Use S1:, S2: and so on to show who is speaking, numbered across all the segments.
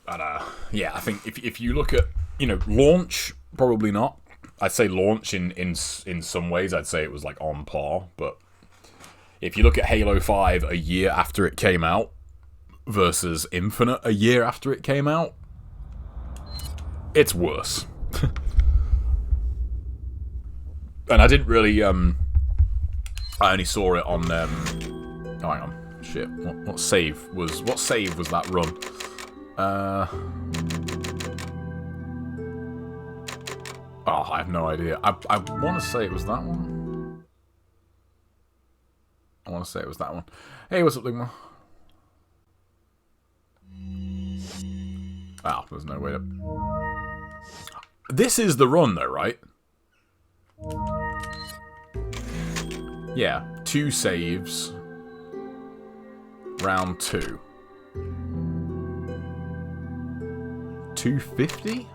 S1: And yeah, I think if you look at, launch, probably not. I'd say launch in some ways, I'd say it was like on par. But if you look at Halo 5 a year after it came out versus Infinite a year after it came out, it's worse. And I didn't really, I only saw it on, oh, hang on, shit, what save was that run? Oh, I have no idea. I want to say it was that one. Hey, what's up, Ligma? Oh, there's no way to... This is the run, though, right? Yeah, 2 saves. Round 2. 250?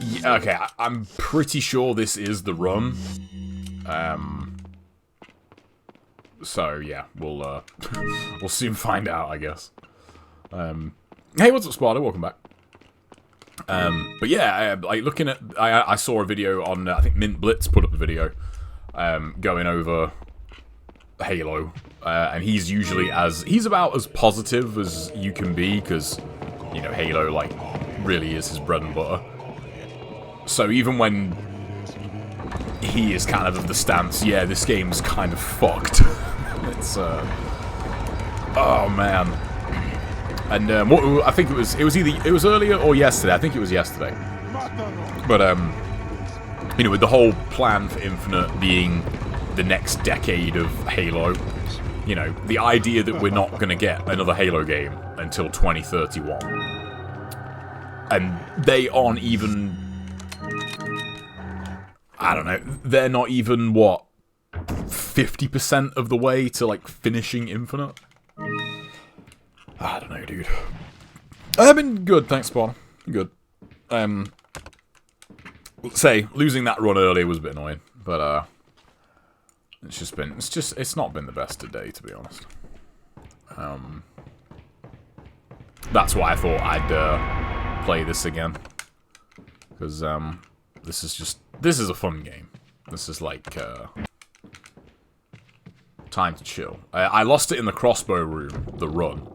S1: Yeah, okay, I'm pretty sure this is the run. So yeah, we'll we'll soon find out, I guess. Hey, what's up, Sparta? Welcome back. But yeah, like looking at, I saw a video on, I think Mint Blitz put up a video, going over Halo, and he's usually he's about as positive as you can be, because, Halo, like, really is his bread and butter. So even when he is kind of the stance, yeah, this game's kind of fucked. It's, oh man. And I think it was earlier or yesterday. I think it was yesterday. But with the whole plan for Infinite being the next decade of Halo, the idea that we're not going to get another Halo game until 2031, and they aren't even, I don't know, they're not even, what, 50% of the way to, like, finishing Infinite? I don't know, dude. I've been good, thanks, Spawn. Good. Losing that run earlier was a bit annoying, but, it's not been the best today, to be honest. That's why I thought I'd, play this again. Because, this is a fun game. This is like, time to chill. I lost it in the crossbow room, the run.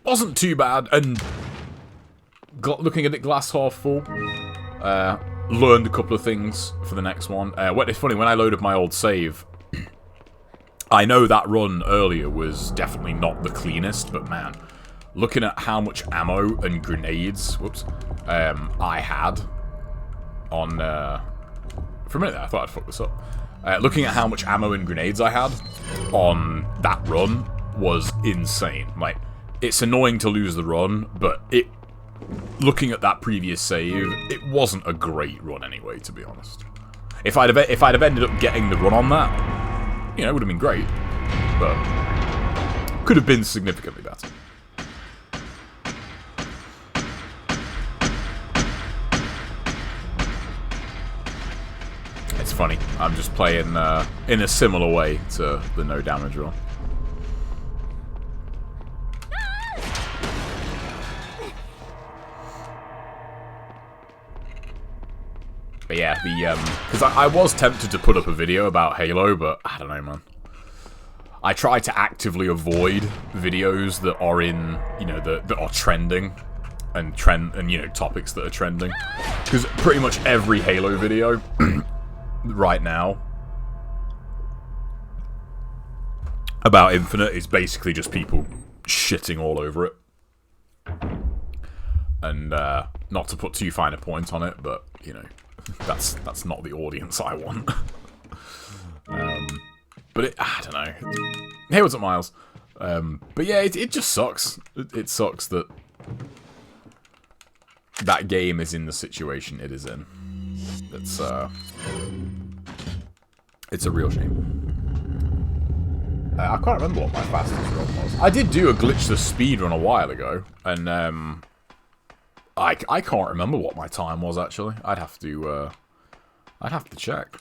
S1: Wasn't too bad, and looking at it glass half full, learned a couple of things for the next one. It's funny, when I loaded my old save, I know that run earlier was definitely not the cleanest, but man, looking at how much ammo and grenades, I had on, for a minute there, I thought I'd fuck this up. Looking at how much ammo and grenades I had on that run was insane. Like, it's annoying to lose the run, but looking at that previous save, it wasn't a great run anyway, to be honest. If I'd have ended up getting the run on that, it would have been great, but could have been significantly better. It's funny, I'm just playing in a similar way to the no damage run. But yeah, because I was tempted to put up a video about Halo, but I don't know, man. I try to actively avoid videos that are in, that are trending, and topics that are trending, because pretty much every Halo video right now about Infinite is basically just people shitting all over it. And not to put too fine a point on it, but that's not the audience I want. But I don't know. Hey, what's up, Miles? But yeah, it just sucks. It sucks that that game is in the situation it is in. It's a real shame. I can't remember what my fastest run was. I did do a glitch the speedrun a while ago, and I can't remember what my time was actually. I'd have to check.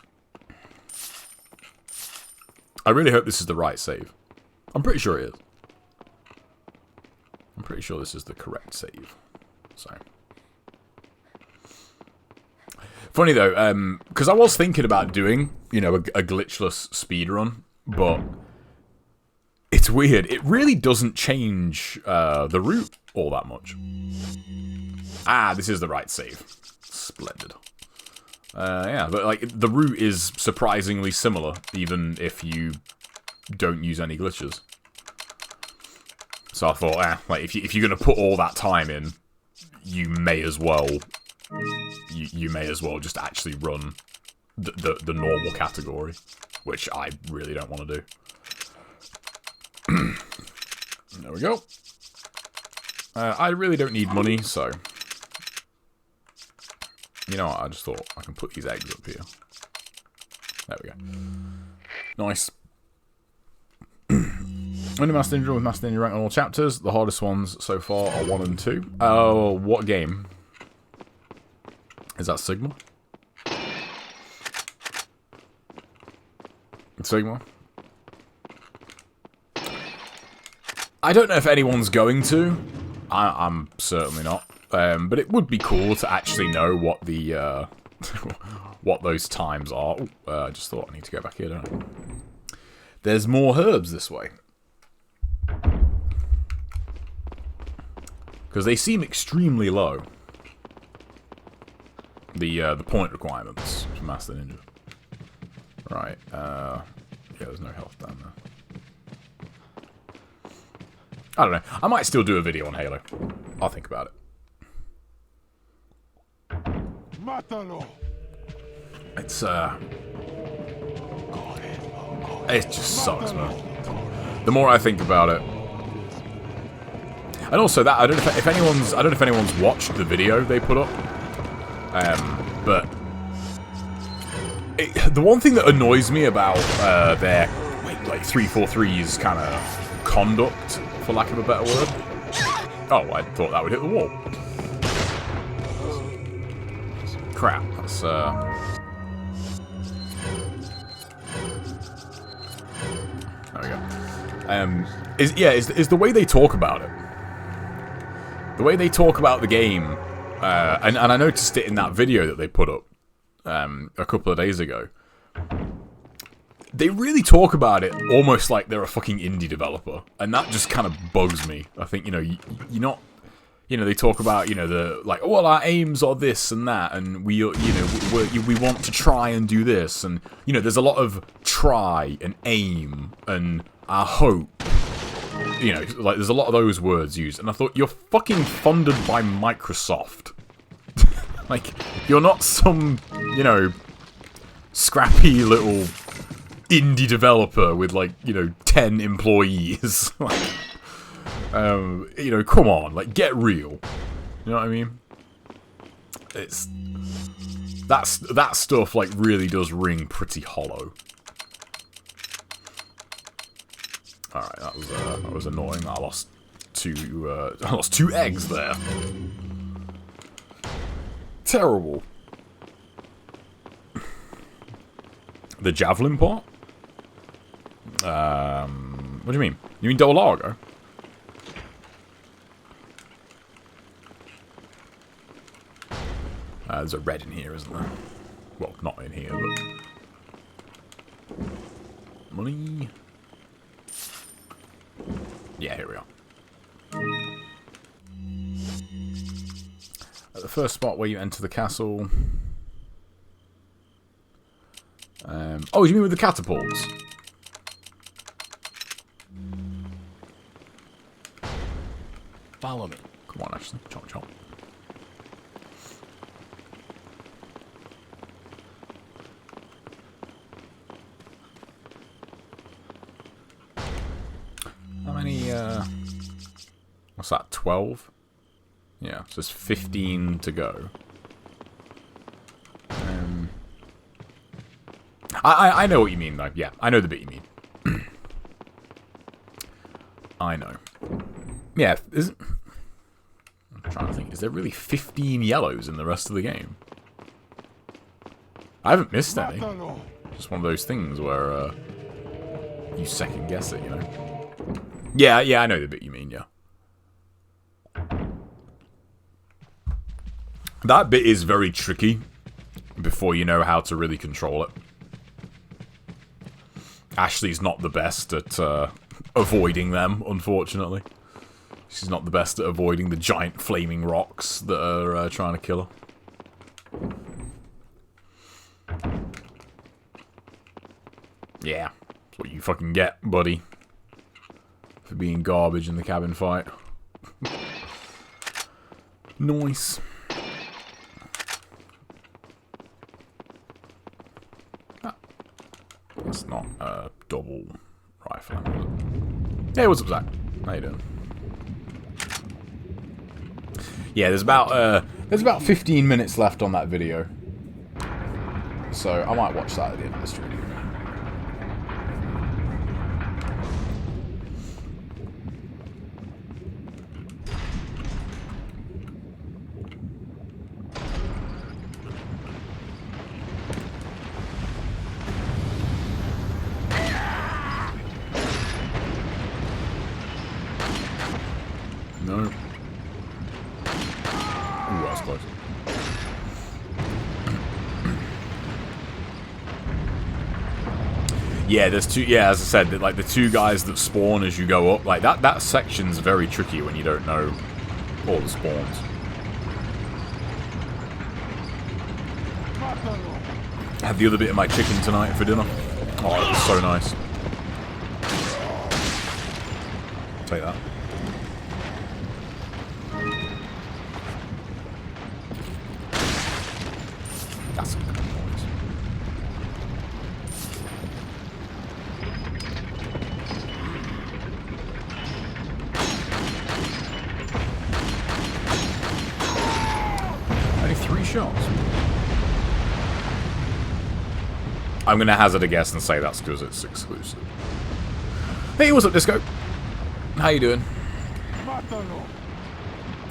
S1: I really hope this is the right save. I'm pretty sure it is. pretty sure this is the correct save. So. Funny though, because I was thinking about doing, you know, a glitchless speedrun, but it's weird. It really doesn't change the route all that much. Ah, this is the right save. Splendid. Yeah, but like the route is surprisingly similar, even if you don't use any glitches. So I thought, like if you're gonna put all that time in, you may as well. You may as well just actually run the normal category, which I really don't want to do. There we go. I really don't need money, so you know what? I just thought I can put these eggs up here. There we go. Nice. Only Master Ninja with Master Ninja rank on all chapters. The hardest ones so far are 1 and 2. Oh, what game? Is that Sigma? Sigma? I don't know if anyone's going to. I'm certainly not. But it would be cool to actually know what the what those times are. I just thought I need to go back here, don't I? There's more herbs this way. Because they seem extremely low. The point requirements for Master Ninja. Right, yeah, there's no health down there. I don't know. I might still do a video on Halo. I'll think about it. It's it just sucks, man. The more I think about it. And also that I don't know if anyone's watched the video they put up. But the one thing that annoys me about their like 343's kind of conduct, for lack of a better word. Oh, I thought that would hit the wall. Crap. That's there we go. Is the way they talk about it. The way they talk about the game. And I noticed it in that video that they put up a couple of days ago. They really talk about it almost like they're a fucking indie developer, and that just kind of bugs me. I think, you know, you're not, you know, they talk about, you know, the like, oh, well, our aims are this and that, and we, you know, we want to try and do this, and you know, there's a lot of try and aim and our hope. You know, like, there's a lot of those words used, and I thought, you're fucking funded by Microsoft. Like, you're not some, you know, scrappy little indie developer with, like, you know, 10 employees. Like, you know, come on, like, get real. You know what I mean? It's... That stuff, like, really does ring pretty hollow. Alright, that was annoying. I lost two eggs there. Terrible. The javelin pot? What do you mean? You mean Dolago? There's a red in here, isn't there? Well, not in here, but... Money... Yeah, here we are. At the first spot where you enter the castle... oh, you mean with the catapults? Follow me. Come on, Ashley. Chomp, chomp. How many, what's that, 12? Yeah, so there's 15 to go. I know what you mean, though. Yeah, I know the bit you mean. I know. Yeah, I'm trying to think. Is there really 15 yellows in the rest of the game? I haven't missed any. Just one of those things where you second guess it, you know? Yeah, I know the bit you mean, yeah. That bit is very tricky before you know how to really control it. Ashley's not the best at avoiding them, unfortunately. She's not the best at avoiding the giant flaming rocks that are trying to kill her. Yeah, that's what you fucking get, buddy. For being garbage in the cabin fight. Nice. That's not a double rifle, is it? Hey, what's up, Zach? How you doing? Yeah, there's about 15 minutes left on that video, so I might watch that at the end of the stream. No. Ooh, that's close. Yeah, there's two. Yeah, as I said, like the two guys that spawn as you go up, like that section's very tricky when you don't know all the spawns. I had the other bit of my chicken tonight for dinner. Oh, it was so nice. Take that. That's a good noise. Only 3 shots. I'm gonna hazard a guess and say that's because it's exclusive. Hey, what's up, Disco? How you doing?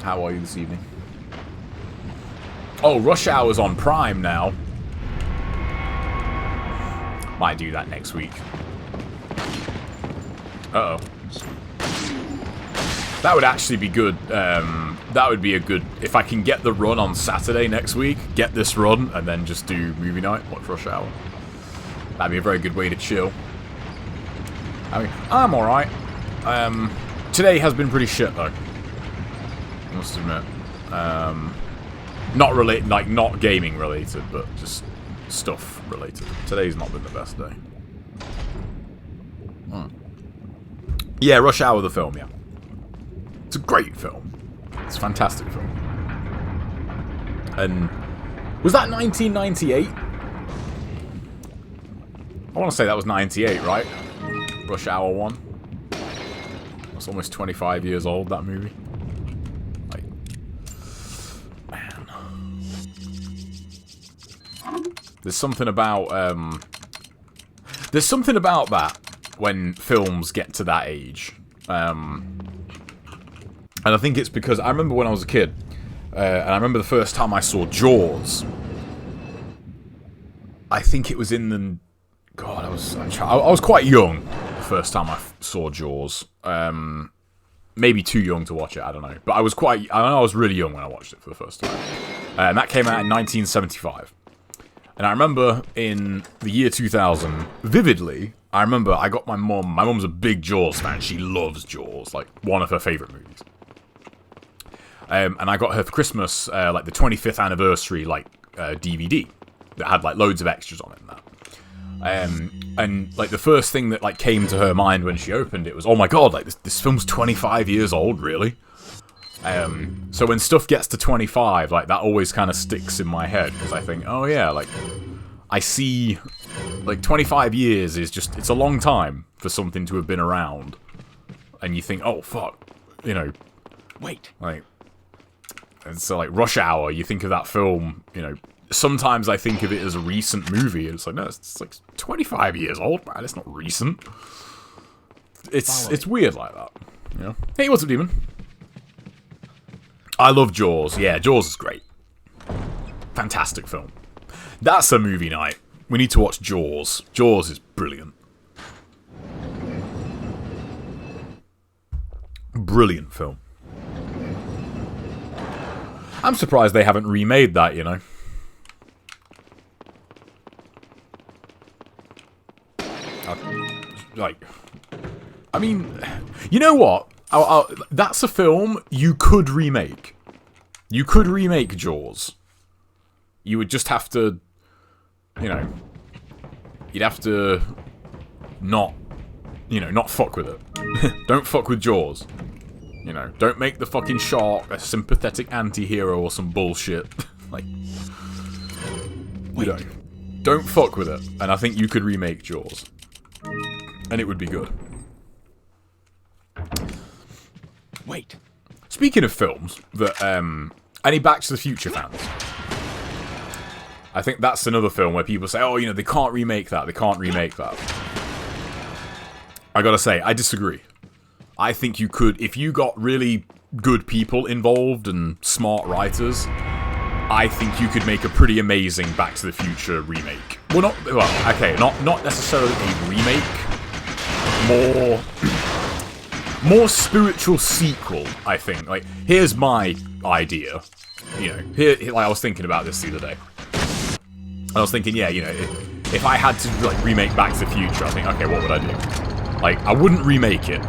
S1: How are you this evening? Oh, Rush Hour's on Prime now. Might do that next week. Uh-oh. That would actually be good. That would be a good... If I can get the run on Saturday next week, get this run, and then just do movie night, watch Rush Hour. That'd be a very good way to chill. I mean, I'm alright. Today has been pretty shit, though. I must admit. Not related, like not gaming related, but just stuff related. Today's not been the best day. Yeah, Rush Hour the film, yeah. It's a great film. It's a fantastic film. And was that 1998? I want to say that was 98, right? Rush Hour 1. That's almost 25 years old, that movie. Like, man. There's something about that when films get to that age. And I think it's because I remember when I was a kid, and I remember the first time I saw Jaws. I think it was in the... God, I was quite young the first time I saw Jaws. Maybe too young to watch it, I don't know. But I was really young when I watched it for the first time. And that came out in 1975. And I remember in the year 2000, vividly, I remember I got my mum. My mum's a big Jaws fan. She loves Jaws, like one of her favourite movies. And I got her for Christmas, like the 25th anniversary, like DVD that had like loads of extras on it and that. And like the first thing that like came to her mind when she opened it was, oh my god, like this film's 25 years old, really? So when stuff gets to 25, like that always kind of sticks in my head because I think, oh yeah, like I see, like 25 years is just, it's a long time for something to have been around, and you think, oh fuck, you know, wait, like, and so like Rush Hour, you think of that film, you know. Sometimes I think of it as a recent movie, and it's like, no, it's like 25 years old, man. It's not recent. It's weird like that, you know. Hey, what's up, Demon? I love Jaws. Yeah, Jaws is great. Fantastic film. That's a movie night. We need to watch Jaws. Jaws is brilliant. Brilliant film. I'm surprised they haven't remade that, you know. Like, I mean, you know what? That's a film you could remake. You could remake Jaws. You would just have to, you know, you'd have to not fuck with it. Don't fuck with Jaws. You know, don't make the fucking shark a sympathetic anti-hero or some bullshit. Like, you know, don't fuck with it. And I think you could remake Jaws. And it would be good.
S2: Wait.
S1: Speaking of films that, any Back to the Future fans? I think that's another film where people say, oh, you know, they can't remake that, they can't remake that. I gotta say, I disagree. I think you could, if you got really good people involved and smart writers, I think you could make a pretty amazing Back to the Future remake. Well, okay, not necessarily a remake, more spiritual sequel, I think. Like, here's my idea. You know, like, I was thinking about this the other day. I was thinking, yeah, you know, if I had to, like, remake Back to the Future, I think, okay, what would I do? Like, I wouldn't remake it.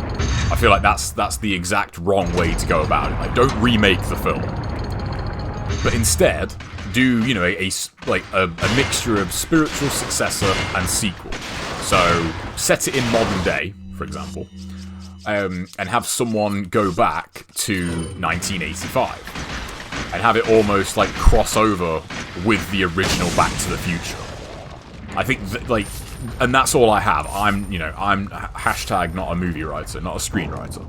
S1: I feel like that's the exact wrong way to go about it. Like, don't remake the film. But instead, do, you know, a mixture of spiritual successor and sequel. So, set it in modern day, for example, and have someone go back to 1985. And have it almost, like, cross over with the original Back to the Future. I think, like, and that's all I have. I'm hashtag not a movie writer, not a screenwriter.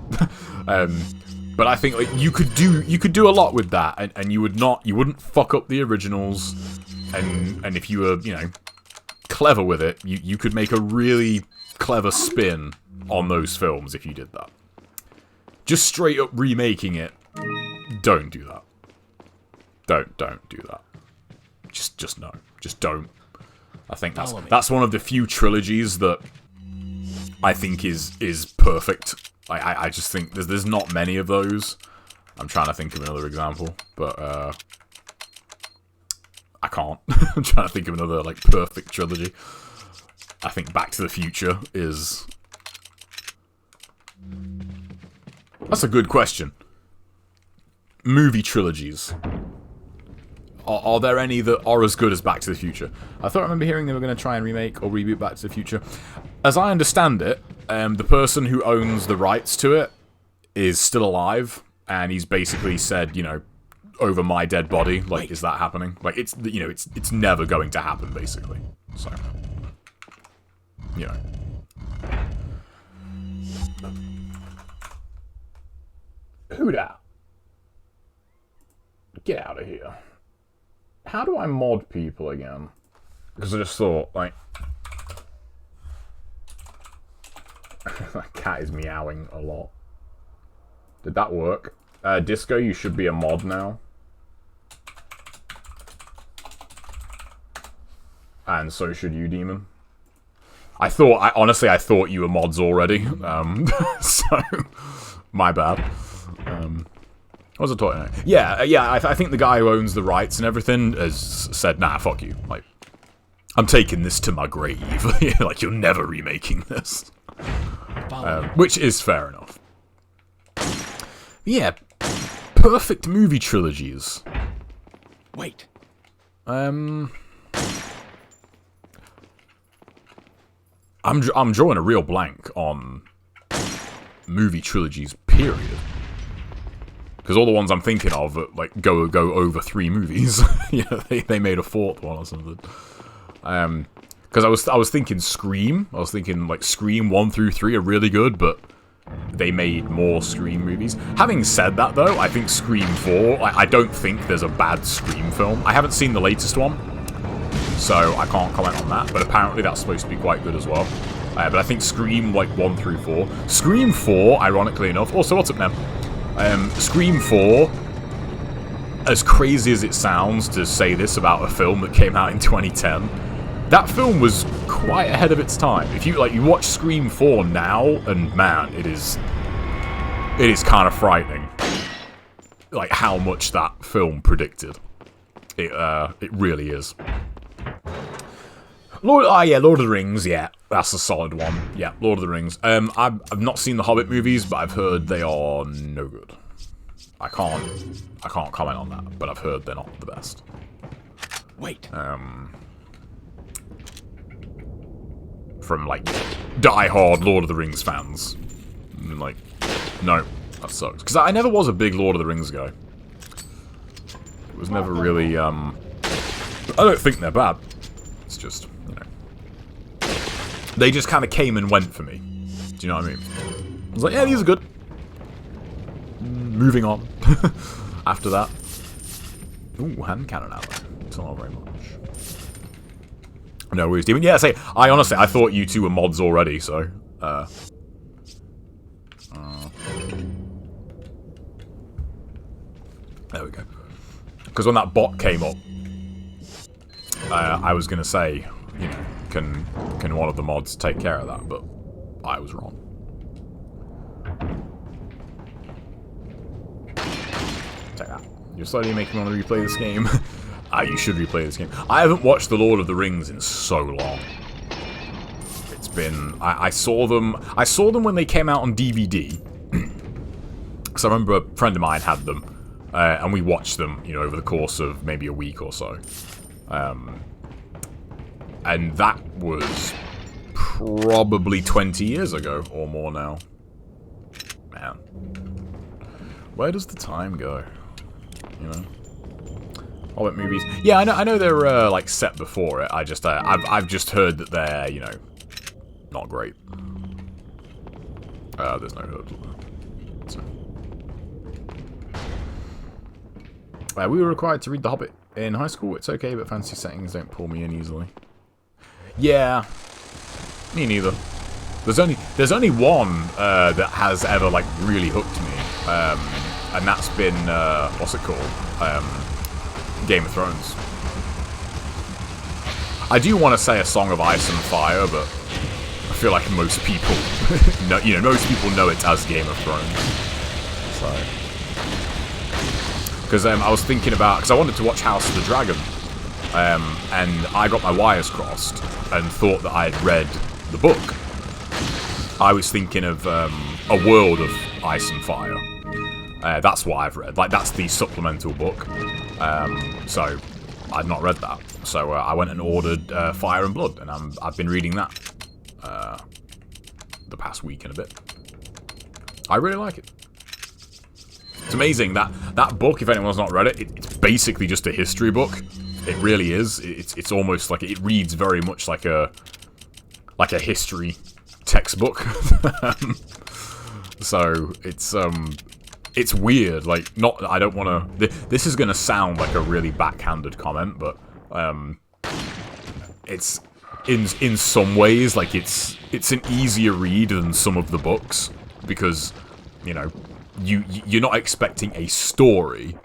S1: But I think, like, you could do a lot with that, and you wouldn't fuck up the originals, and if you were, you know, clever with it, you could make a really clever spin on those films if you did that. Just straight up remaking it, don't do that. Don't do that. Just no. Just don't. I think that's one of the few trilogies that I think is perfect. I just think there's not many of those. I'm trying to think of another example, but I can't. I'm trying to think of another, like, perfect trilogy. I think Back to the Future is... That's a good question. Movie trilogies. Are there any that are as good as Back to the Future? I thought I remember hearing they were going to try and remake or reboot Back to the Future. As I understand it, the person who owns the rights to it is still alive, and he's basically said, you know, over my dead body, like, is that happening? Like, it's, you know, it's never going to happen, basically. So, you know. Who dat? Get out of here. How do I mod people again? Because I just thought, like... that cat is meowing a lot. Did that work? Disco, you should be a mod now. And so should you, Demon. Honestly, I thought you were mods already. So, my bad. What was I talking about? Yeah, I think the guy who owns the rights and everything has said, nah, fuck you. Like, I'm taking this to my grave. Like, you're never remaking this. Which is fair enough. Yeah, perfect movie trilogies.
S2: Wait.
S1: I'm drawing a real blank on movie trilogies, period. Because all the ones I'm thinking of, like, go over 3 movies. Yeah, they made a 4th one or something. Because I was thinking Scream. I was thinking, like, Scream 1 through 3 are really good, but they made more Scream movies. Having said that, though, I think Scream 4, I don't think there's a bad Scream film. I haven't seen the latest one, so I can't comment on that, but apparently that's supposed to be quite good as well. But I think Scream, like, 1 through 4. Scream 4, ironically enough... Also, what's up, man? Scream 4, as crazy as it sounds to say this about a film that came out in 2010, that film was quite ahead of its time. If you watch Scream 4 now, and man, it is kind of frightening. like how much that film predicted. It really is. Lord of the Rings, yeah, that's a solid one. Yeah, Lord of the Rings. I've not seen the Hobbit movies, but I've heard they are no good. I can't comment on that, but I've heard they're not the best.
S2: Wait.
S1: From like die-hard Lord of the Rings fans, and like, no, that sucks. Because I never was a big Lord of the Rings guy. It was never really. I don't think they're bad. It's just, you know, they just kind of came and went for me. Do you know what I mean? I was like, yeah, these are good. Moving on. After that. Ooh, hand cannon ammo. It's not very much. No worries, Demon. Yeah, I honestly, I thought you two were mods already, so... there we go. Because when that bot came up, I was going to say, you know, can one of the mods take care of that, but I was wrong. Take that. You're slowly making me want to replay this game. You should replay this game. I haven't watched The Lord of the Rings in so long. It's been... I saw them when they came out on DVD. Because I remember a friend of mine had them. And we watched them, you know, over the course of maybe a week or so. And that was probably 20 years ago or more now. Man. Where does the time go? You know? Hobbit movies. Yeah, I know they're like set before it. I've just heard that they're, you know, not great. There's no herbs. So. We were required to read The Hobbit in high school. It's okay, but fantasy settings don't pull me in easily. Yeah, me neither. There's only one that has ever like really hooked me, and that's been what's it called? Game of Thrones. I do want to say A Song of Ice and Fire, but I feel like most people, most people know it as Game of Thrones. So, because I was thinking about, because I wanted to watch House of the Dragon, and I got my wires crossed and thought that I had read the book. I was thinking of A World of Ice and Fire. That's what I've read. Like, that's the supplemental book. So, I'd not read that. So, I went and ordered Fire and Blood, and I've been reading that the past week and a bit. I really like it. It's amazing, that book, if anyone's not read it, it's basically just a history book. It really is. It's almost like, it reads very much like a history textbook. So, it's weird, like, I don't want to... This is going to sound like a really backhanded comment, but, it's, in some ways, like, it's an easier read than some of the books, because, you know, you're not expecting a story,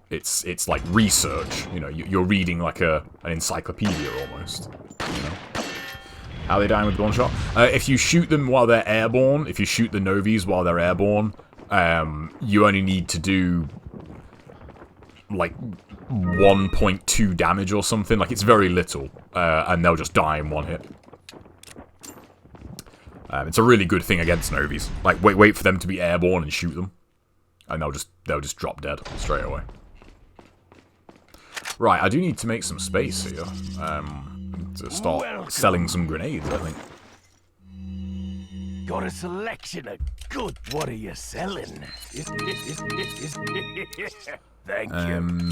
S1: it's like research, you know, you're reading like an encyclopedia almost, you know. How are they dying with one shot? If you shoot them while they're airborne, if you shoot the Novies while they're airborne, you only need to do like 1.2 damage or something. Like, it's very little, and they'll just die in one hit. It's a really good thing against Novies. Like, wait for them to be airborne and shoot them, and they'll just drop dead straight away. Right, I do need to make some space here. To start selling some grenades, I think.
S2: Got a selection of good. What are you selling? Thank you.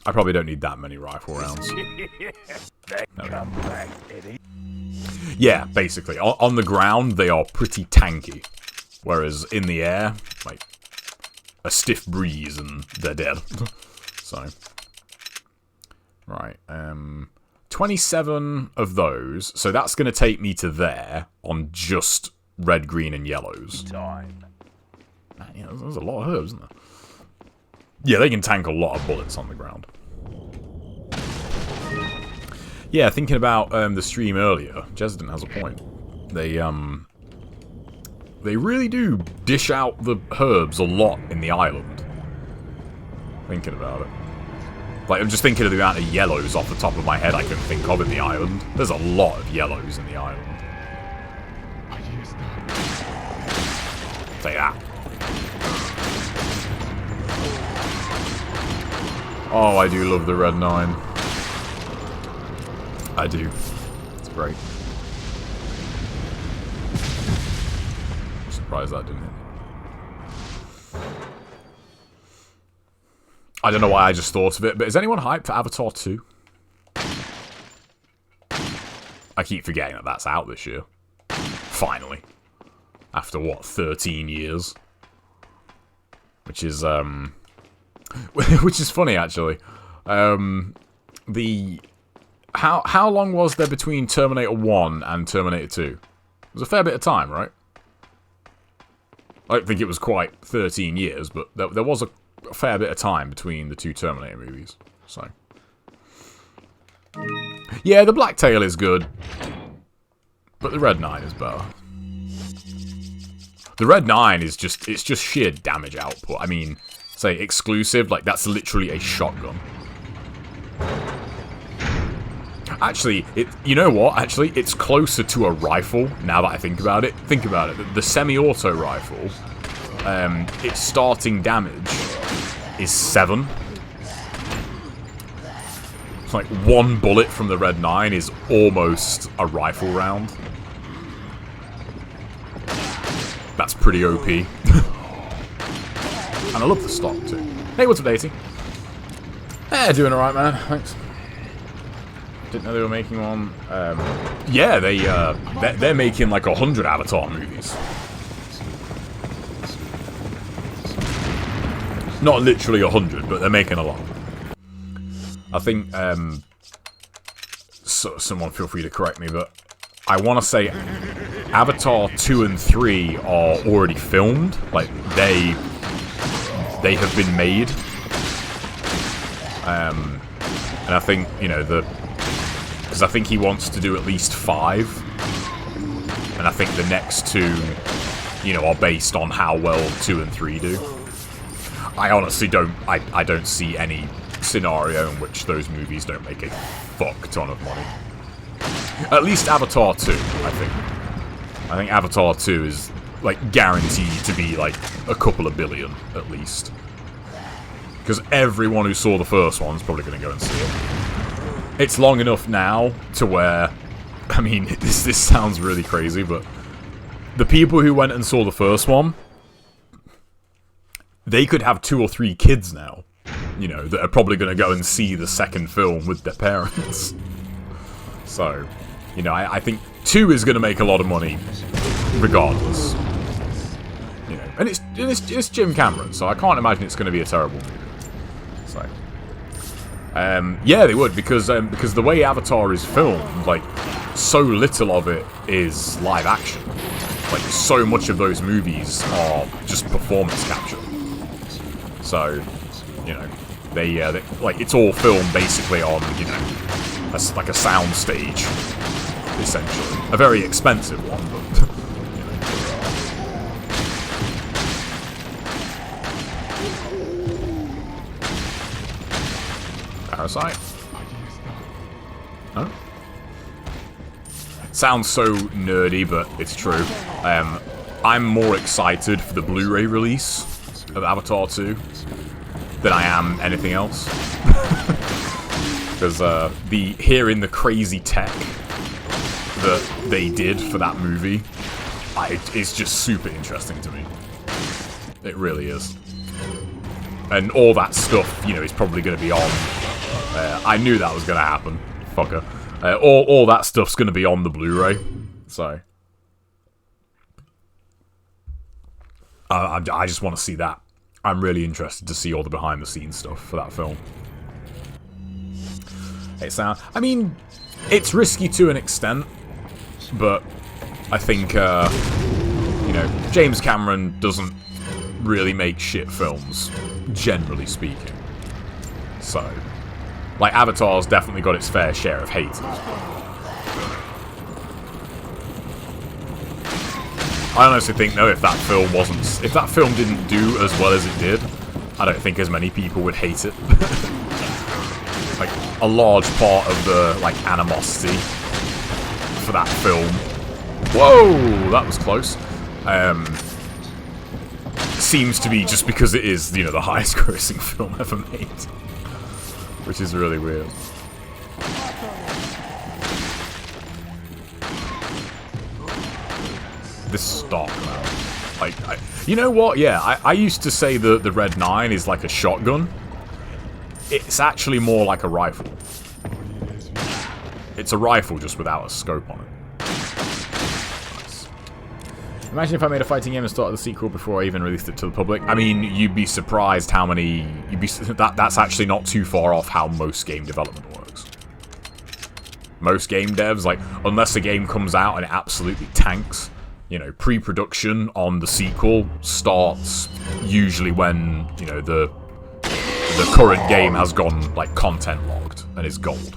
S1: I probably don't need that many rifle rounds.
S2: Come back, Eddie.
S1: Yeah, basically. On the ground, they are pretty tanky. Whereas in the air, like, a stiff breeze and they're dead. So. Right, 27 of those, so that's going to take me to there on just red, green, and yellows.
S2: Time.
S1: Yeah, there's a lot of herbs, isn't there? Yeah, they can tank a lot of bullets on the ground. Yeah, thinking about the stream earlier, Jesden has a point. They really do dish out the herbs a lot in the island. Thinking about it. Like, I'm just thinking of the amount of yellows off the top of my head I can think of in the island. There's a lot of yellows in the island. Say that. Oh, I do love the Red 9. I do. It's great. I'm surprised that didn't hit. I don't know why I just thought of it, but is anyone hyped for Avatar 2? I keep forgetting that that's out this year. Finally. After, what, 13 years? Which is, which is funny, actually. How long was there between Terminator 1 and Terminator 2? It was a fair bit of time, right? I don't think it was quite 13 years, but there was a fair bit of time between the two Terminator movies, so... Yeah, the Blacktail is good, but the Red 9 is better. The Red 9 is just, it's just sheer damage output. I mean, say, exclusive, like, that's literally a shotgun. Actually, you know what? Actually, it's closer to a rifle, now that I think about it. Think about it. The semi-auto rifle, its starting damage is 7. It's like 1 bullet from the Red 9 is almost a rifle round. That's pretty OP. And I love the stock too. Hey, what's up, Daisy? Eh, doing alright, man. Thanks. Didn't know they were making one. Yeah, they're making like 100 Avatar movies. Not literally 100, but they're making a lot. I think, so someone feel free to correct me, but I want to say Avatar 2 and 3 are already filmed. Like, they have been made. And I think, you know, because I think he wants to do at least 5. And I think the next 2, you know, are based on how well 2 and 3 do. I honestly don't, I don't see any scenario in which those movies don't make a fuck ton of money. At least Avatar 2, I think. I think Avatar 2 is, like, guaranteed to be, like, a couple of billion, at least. Because everyone who saw the first one's probably going to go and see it. It's long enough now to where, I mean, this sounds really crazy, but the people who went and saw the first one, they could have 2 or 3 kids now, you know, that are probably going to go and see the second film with their parents. So, you know, I think 2 is going to make a lot of money, regardless. You know, and it's Jim Cameron, so I can't imagine it's going to be a terrible movie. So, yeah, they would, because the way Avatar is filmed, like, so little of it is live action. Like, so much of those movies are just performance capture. So, you know, they like, it's all filmed basically on, you know, like a sound stage, essentially. A very expensive one, but, you know. Parasite? Huh? Sounds so nerdy, but it's true. I'm more excited for the Blu-ray release of Avatar 2 than I am anything else. Because hearing the crazy tech that they did for that movie, it's just super interesting to me. It really is. And all that stuff, you know, is probably going to be on... I knew that was going to happen. Fucker. All that stuff's going to be on the Blu-ray. So... I just want to see that. I'm really interested to see all the behind-the-scenes stuff for that film. I mean, it's risky to an extent, but I think, you know, James Cameron doesn't really make shit films, generally speaking. So, like, Avatar's definitely got its fair share of haters. I honestly think, though, if that film didn't do as well as it did, I don't think as many people would hate it. Like, a large part of the, like, animosity for that film. Whoa! That was close. Seems to be just because it is, you know, the highest grossing film ever made. Which is really weird. This stock, man. Like, you know what? Yeah, I used to say the Red 9 is like a shotgun. It's actually more like a rifle. It's a rifle just without a scope on it. Nice. Imagine if I made a fighting game and started the sequel before I even released it to the public. I mean, you'd be surprised how many... That's actually not too far off how most game development works. Most game devs, like, unless a game comes out and it absolutely tanks, you know, pre-production on the sequel starts usually when, you know, the current game has gone, like, content logged and is gold.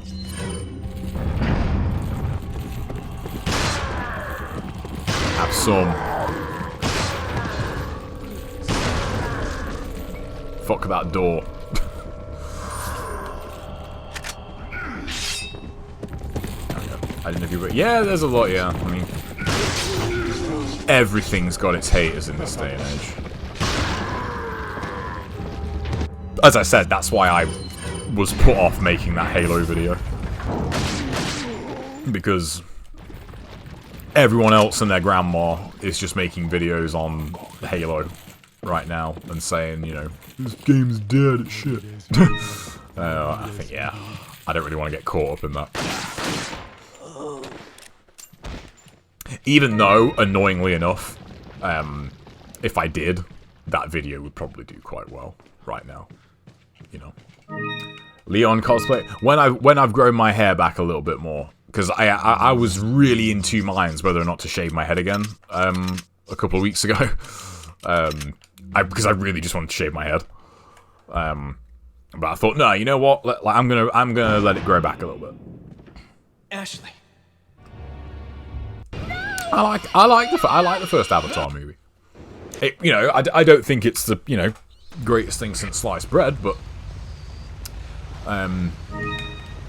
S1: Have some. Fuck that door. I didn't know if you were... Yeah, there's a lot, yeah. I mean... Everything's got its haters in this day and age. As I said, that's why I was put off making that Halo video. Because everyone else and their grandma is just making videos on Halo right now and saying, you know, this game's dead, it's shit. I think, yeah, I don't really want to get caught up in that. Even though, annoyingly enough, if I did, that video would probably do quite well right now. You know, Leon cosplay. When I've grown my hair back a little bit more, because I was really in two minds whether or not to shave my head again a couple of weeks ago, because I really just wanted to shave my head. But I thought, no, you know what? I'm gonna let it grow back a little bit.
S3: Ashley.
S1: I like the first Avatar movie. You know, I don't think it's the, you know, greatest thing since sliced bread, but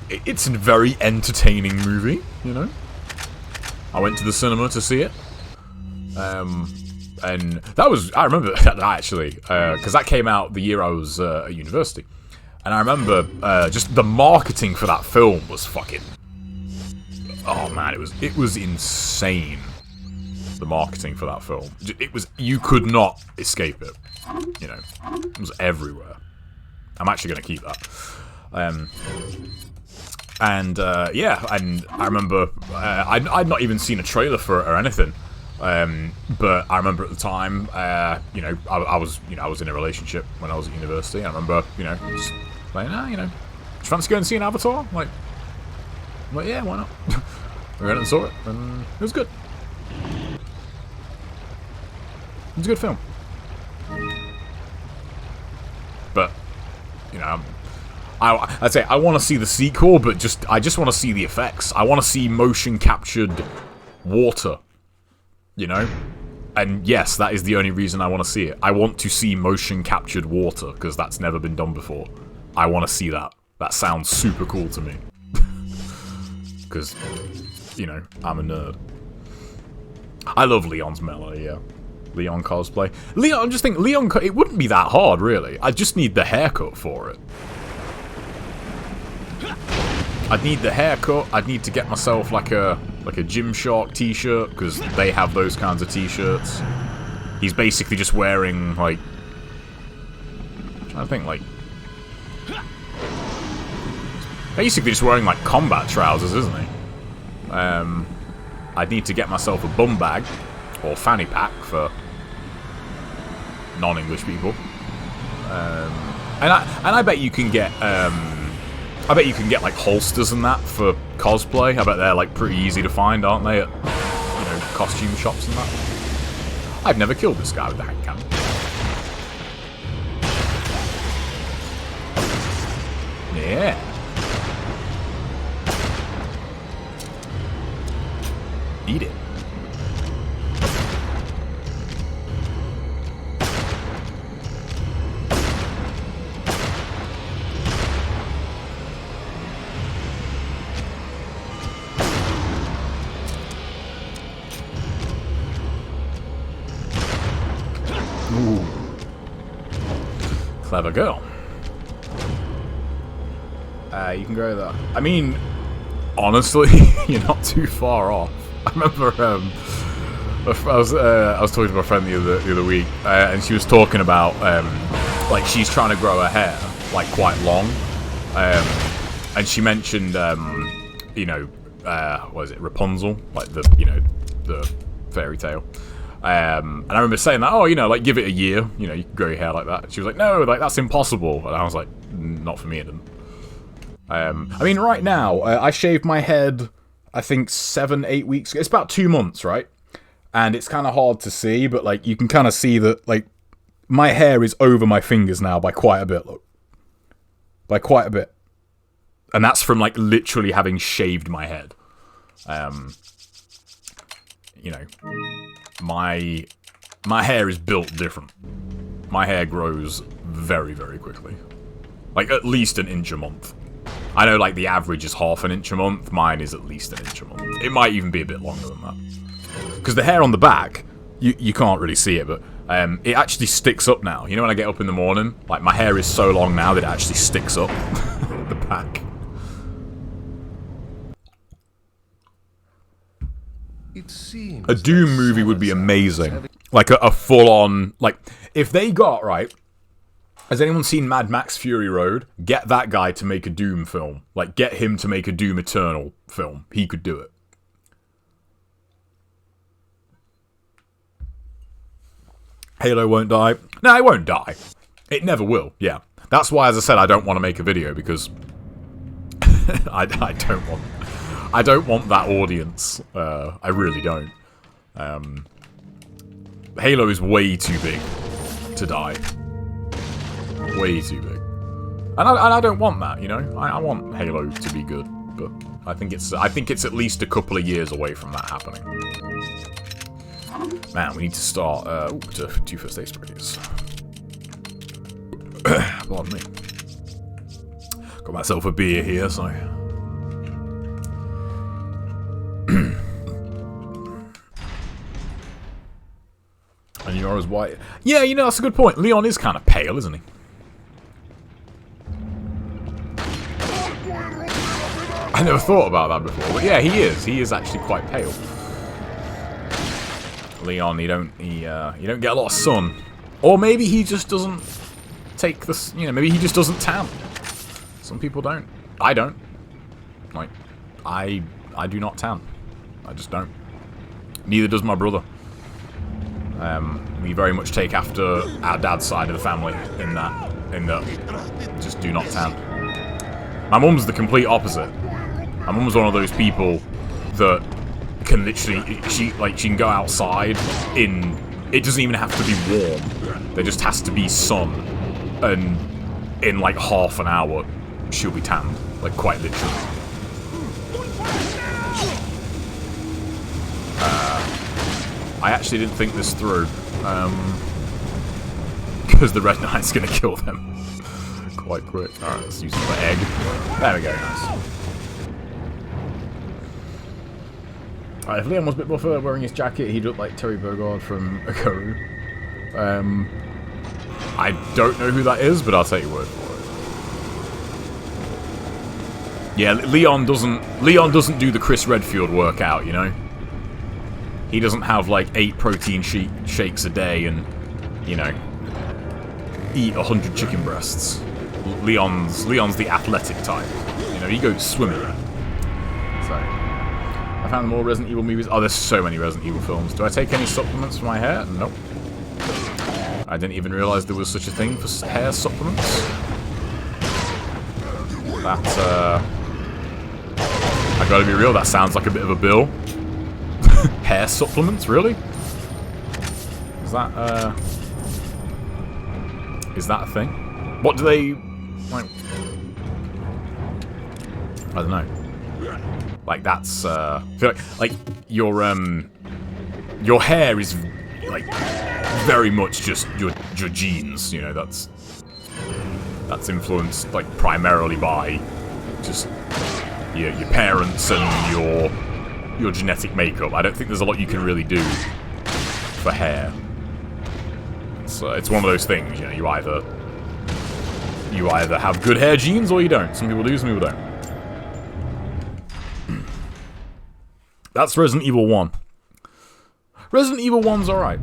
S1: it's a very entertaining movie. You know, I went to the cinema to see it, and that was, I remember that actually, because that came out the year I was at university, and I remember just the marketing for that film was fucking. Oh man, it was insane. The marketing for that film, you could not escape it. You know, it was everywhere. I'm actually going to keep that. Yeah, and I remember I'd not even seen a trailer for it or anything. But I remember at the time, you know, I was in a relationship when I was at university. I remember, you know, just like, you know, do you fancy going and see an Avatar? Like, yeah, why not? We went and saw it, and it was good. It was a good film. But, you know, I'd say I want to see the sequel, but I just want to see the effects. I want to see motion captured water, you know? And yes, that is the only reason I want to see it. I want to see motion captured water, because that's never been done before. I want to see that. That sounds super cool to me. Because, you know, I'm a nerd. I love Leon's melee, yeah. Leon cosplay. Leon, I'm just thinking, Leon, it wouldn't be that hard, really. I just need the haircut for it. I'd need the haircut. I'd need to get myself like a Gymshark t-shirt, because they have those kinds of t-shirts. He's basically just wearing, like... I'm trying to think, like... Basically just wearing, like, combat trousers, isn't he? I'd need to get myself a bum bag, or fanny pack for non-English people. And I bet you can get, like, holsters and that for cosplay. I bet they're, like, pretty easy to find, aren't they, at, you know, costume shops and that. I've never killed this guy with the hand cannon. Yeah. Eat it. Ooh. Clever girl. You can go there. I mean, honestly, you're not too far off. I remember I was talking to my friend the other week, and she was talking about like she's trying to grow her hair like quite long, and she mentioned you know, what is it, Rapunzel, like the, you know, the fairy tale. And I remember saying that, oh, you know, like give it a year, you know, you can grow your hair like that. She was like, no, like that's impossible. And I was like, not for me, it didn't. I mean, right now, I shaved my head, I think 7-8 weeks ago. It's about 2 months, right? And it's kind of hard to see, but like you can kind of see that like my hair is over my fingers now by quite a bit, look. By quite a bit. And that's from like literally having shaved my head. You know, my hair is built different. My hair grows very, very quickly. Like at least an inch a month. I know like the average is half an inch a month. Mine is at least an inch a month. It might even be a bit longer than that. Because the hair on the back, you can't really see it, but it actually sticks up now. You know when I get up in the morning? Like my hair is so long now that it actually sticks up the back.
S4: It seems
S1: A Doom movie would be amazing. Like a full-on... Like, if they got, right... Has anyone seen Mad Max Fury Road? Get that guy to make a Doom film. Like, get him to make a Doom Eternal film. He could do it. Halo won't die. No, it won't die. It never will, yeah. That's why, as I said, I don't want to make a video, because... I don't want that audience. I really don't. Halo is way too big to die. Way too big. And I don't want that, you know? I want Halo to be good, but I think it's at least a couple of years away from that happening. Man, we need to start to do first aid stories. Pardon me. Got myself a beer here, so... And you're as white. Yeah, you know, that's a good point. Leon is kind of pale, isn't he? I never thought about that before, but yeah, he is. He is actually quite pale. Leon, you don't get a lot of sun, or maybe he just doesn't take this. You know, maybe he just doesn't tan. Some people don't. I don't. Like, I do not tan. I just don't. Neither does my brother. We very much take after our dad's side of the family in that just do not tan. My mum's the complete opposite. My mum's one of those people that can literally, she can go outside in, it doesn't even have to be warm. There just has to be sun, and in like half an hour, she'll be tanned, like quite literally. I actually didn't think this through, because the Red Knight's going to kill them quite quick. Alright, let's use it for egg. There we go, nice. Alright, if Leon was a bit buffer wearing his jacket, he'd look like Terry Bogard from Akaru. I don't know who that is, but I'll take your word for it. Yeah, Leon doesn't do the Chris Redfield workout, you know? He doesn't have like 8 protein shakes a day and, you know, eat 100 chicken breasts. Leon's the athletic type. You know, he goes swimming. So, I found more Resident Evil movies. Oh, there's so many Resident Evil films. Do I take any supplements for my hair? Nope. I didn't even realize there was such a thing for hair supplements. That, I gotta be real, that sounds like a bit of a bill. Hair supplements, really? Is that a thing? What do they, like, I don't know. Like, that's, I feel like your hair is, like, very much just your genes, you know, that's influenced, like, primarily by just your parents and your genetic makeup. I don't think there's a lot you can really do for hair. It's one of those things, you know, you either have good hair genes or you don't. Some people do, some people don't. That's Resident Evil 1. Resident Evil 1's alright.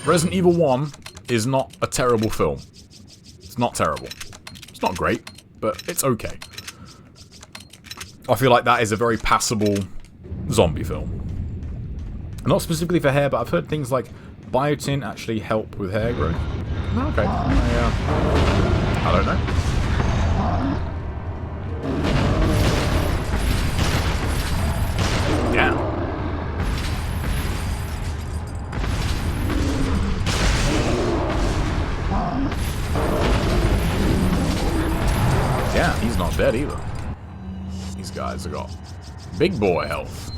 S1: Resident Evil 1 is not a terrible film. It's not terrible. It's not great, but it's okay. I feel like that is a very passable zombie film. Not specifically for hair, but I've heard things like biotin actually help with hair growth. Okay. I don't know. Yeah. Yeah, he's not dead either. These guys have got big boy health.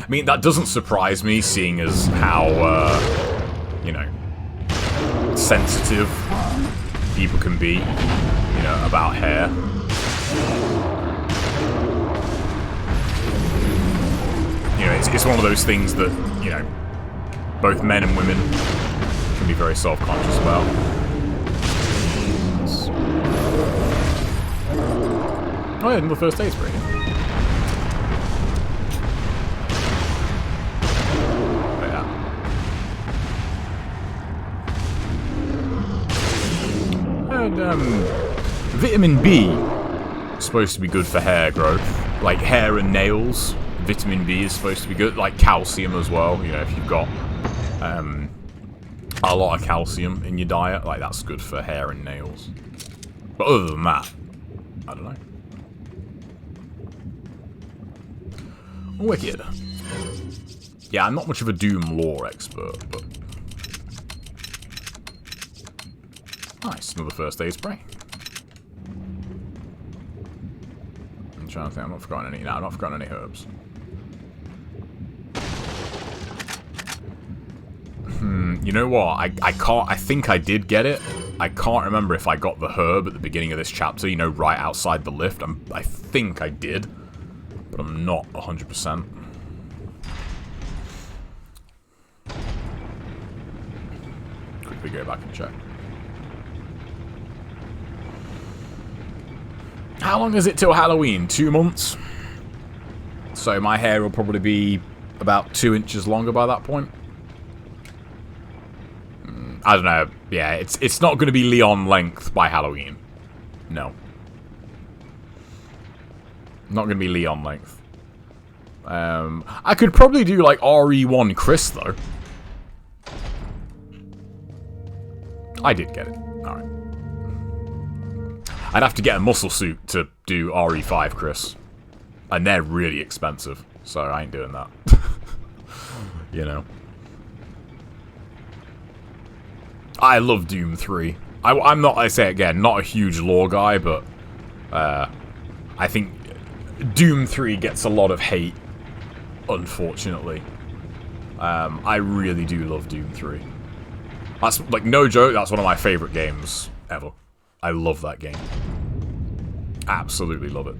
S1: I mean, that doesn't surprise me, seeing as how, you know, sensitive people can be, you know, about hair. You know, it's one of those things that, you know, both men and women can be very self-conscious about. Oh yeah, the first aid spray. Vitamin B is supposed to be good for hair growth, like hair and nails. Vitamin B is supposed to be good, like calcium as well. You know, if you've got a lot of calcium in your diet, like that's good for hair and nails. But other than that, I don't know. Wicked. Yeah, I'm not much of a Doom lore expert, but nice, another first aid spray. I'm trying to think, I'm not forgotten any. No, I'm not forgotten any herbs. You know what? I can't. I think I did get it. I can't remember if I got the herb at the beginning of this chapter. You know, right outside the lift. I think I did, but I'm not 100%. Quickly go back and check. How long is it till Halloween? 2 months? So my hair will probably be about 2 inches longer by that point. I don't know. Yeah, it's not going to be Leon length by Halloween. No. Not going to be Leon length. I could probably do like RE1 Chris though. I did get it. Alright. I'd have to get a muscle suit to do RE5 Chris. And they're really expensive. So I ain't doing that. You know. I love Doom 3. I'm not, I say again, not a huge lore guy, but I think Doom 3 gets a lot of hate, unfortunately. I really do love Doom 3. That's, like, no joke, that's one of my favorite games ever. I love that game. Absolutely love it.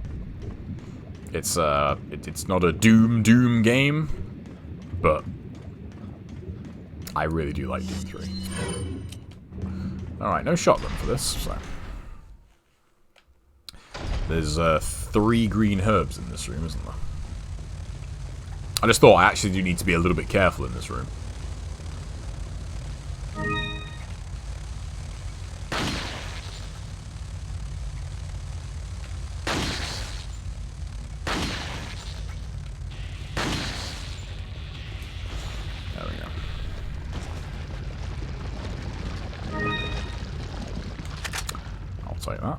S1: It's not a Doom game, but I really do like Doom 3. Alright, no shotgun for this, so. There's 3 green herbs in this room, isn't there? I just thought I actually do need to be a little bit careful in this room. Like that.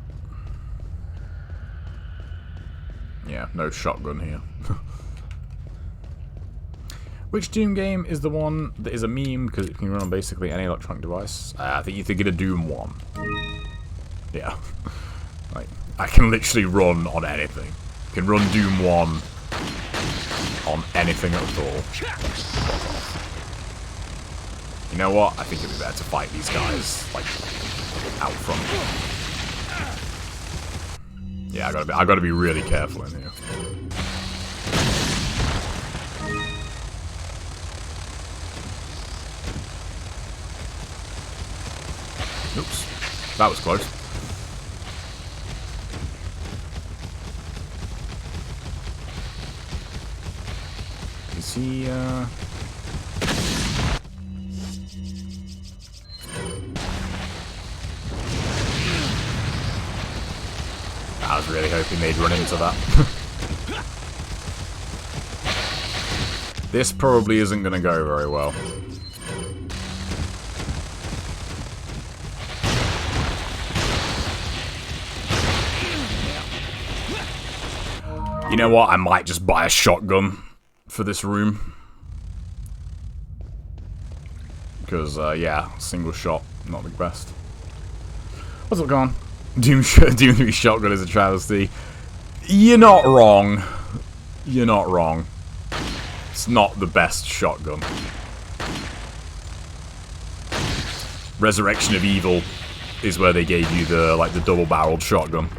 S1: Yeah, no shotgun here. Which Doom game is the one that is a meme because it can run on basically any electronic device? I think you're thinking of Doom 1. Yeah. Like, I can literally run on anything. I can run Doom 1 on anything at all. You know what? I think it'd be better to fight these guys, like, out front. Yeah, I gotta be really careful in here. That was close. Is he, I was really hoping they'd run into that. This probably isn't going to go very well. You know what? I might just buy a shotgun for this room. Because, yeah, single shot, not the best. What's up, going on? Doom 3 shotgun is a travesty. You're not wrong. You're not wrong. It's not the best shotgun. Resurrection of Evil is where they gave you the, like, the double-barreled shotgun.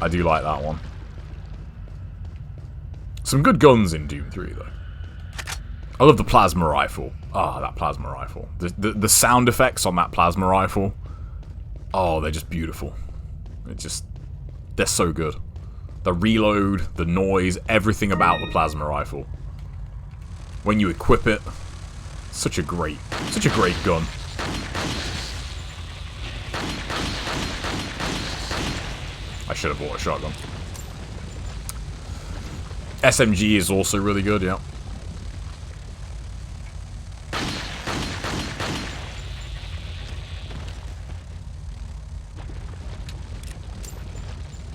S1: I do like that one. Some good guns in Doom 3, though. I love the plasma rifle. Ah, that plasma rifle. The sound effects on that plasma rifle. Oh, they're just beautiful. They're so good. The reload, the noise, everything about the plasma rifle. When you equip it, such a great gun. I should have bought a shotgun. SMG is also really good, yeah.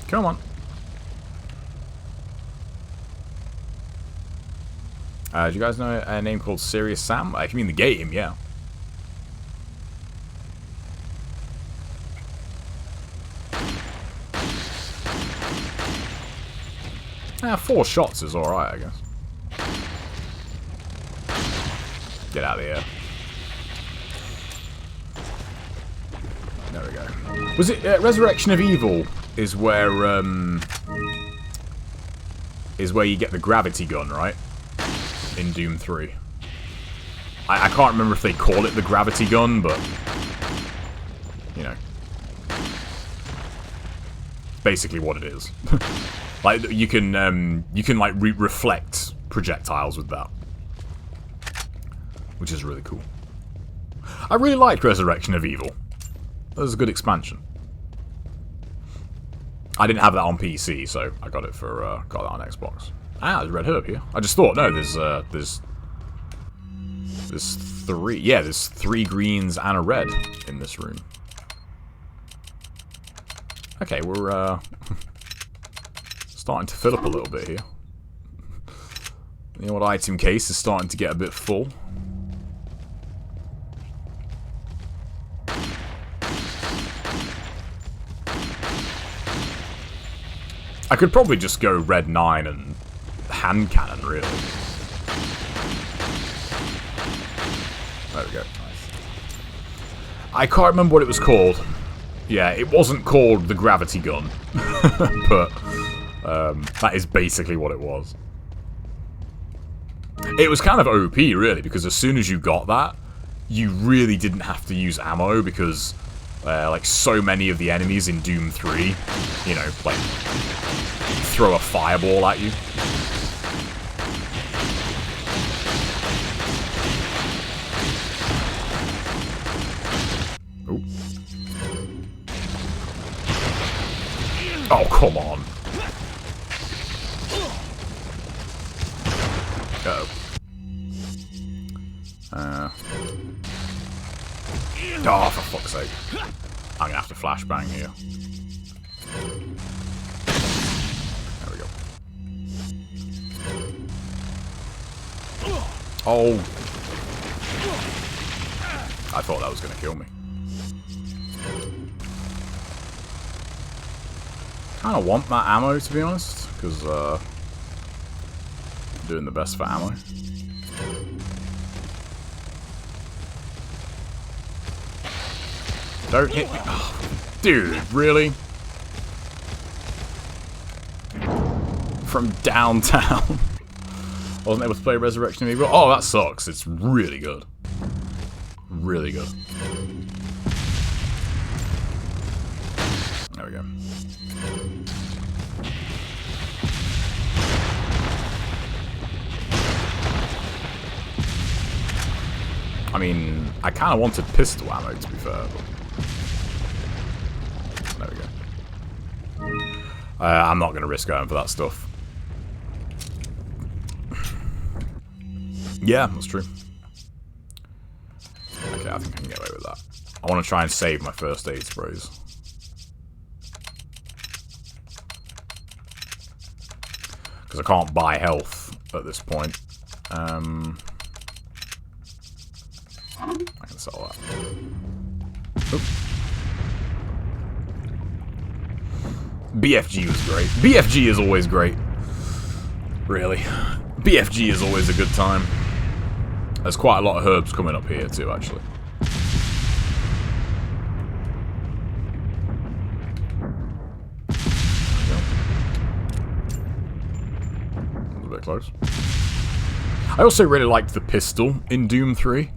S1: Come on. Do you guys know a name called Serious Sam? I mean the game, yeah. 4 shots is alright, I guess. Get out of here. There we go. Was it Resurrection of Evil is where you get the gravity gun, right? In Doom 3. I can't remember if they call it the gravity gun, but you know. Basically what it is. Like you can like reflect projectiles with that, which is really cool. I really liked Resurrection of Evil. That was a good expansion. I didn't have that on PC, so I got it for got that on Xbox. Ah, there's Red Herb here. I just thought, no, there's 3. Yeah, there's 3 greens and a red in this room. Okay, we're starting to fill up a little bit here. The old item case is starting to get a bit full. I could probably just go red 9 and hand cannon, really. There we go. Nice. I can't remember what it was called. Yeah, it wasn't called the gravity gun, but that is basically what it was. It was kind of OP, really, because as soon as you got that, you really didn't have to use ammo, because like so many of the enemies in Doom 3, you know, like throw a fireball at you. Ooh. Oh, come on. Oh, for fuck's sake. I'm gonna have to flashbang here. There we go. Oh. I thought that was gonna kill me. Kinda want that ammo, to be honest, because I'm doing the best for ammo. Don't hit me. Oh, dude, really? From downtown. I wasn't able to play Resurrection of Evil. Oh, that sucks. It's really good. Really good. we go. I mean, I kind of wanted pistol ammo, to be fair. But... There we go. I'm not going to risk going for that stuff. Yeah, that's true. Okay, I think I can get away with that. I want to try and save my first aid sprays. Because I can't buy health at this point. I can sell that. Oop. BFG was great. BFG is always great. Really. BFG is always a good time. There's quite a lot of herbs coming up here too, actually. A bit close. I also really liked the pistol in Doom 3.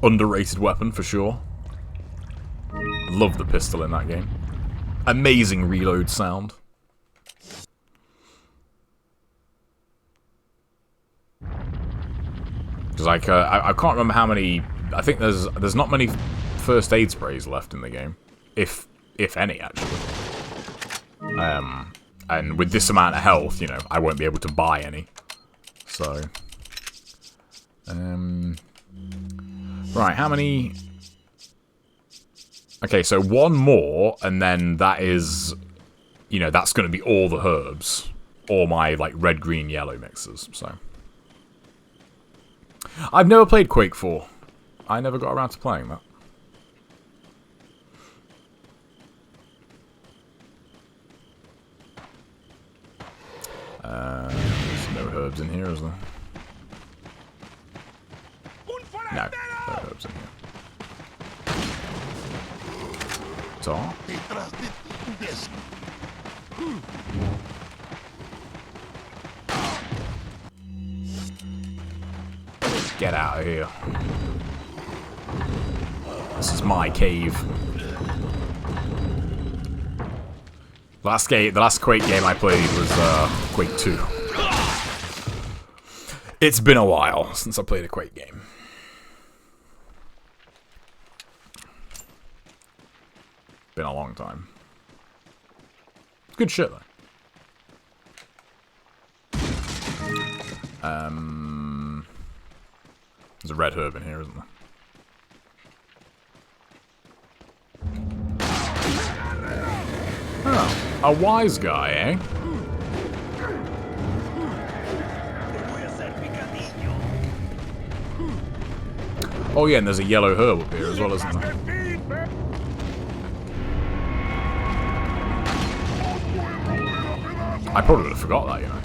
S1: Underrated weapon for sure. Love the pistol in that game. Amazing reload sound. Because like I can't remember how many. I think there's not many first aid sprays left in the game, if any actually. And with this amount of health, you know, I won't be able to buy any. So, right, how many? Okay, so one more, and then that is, you know, that's going to be all the herbs, or my like red, green, yellow mixes. So. I've never played Quake 4. I never got around to playing that. There's no herbs in here, is there? No, no herbs in here. Tar? Get out of here. This is my cave. The last Quake game I played was Quake 2. It's been a while since I played a Quake game. Been a long time. Good shit though. There's a red herb in here, isn't there? Oh, a wise guy, eh? Oh yeah, and there's a yellow herb up here as well, isn't there? I probably would have forgot that, you know.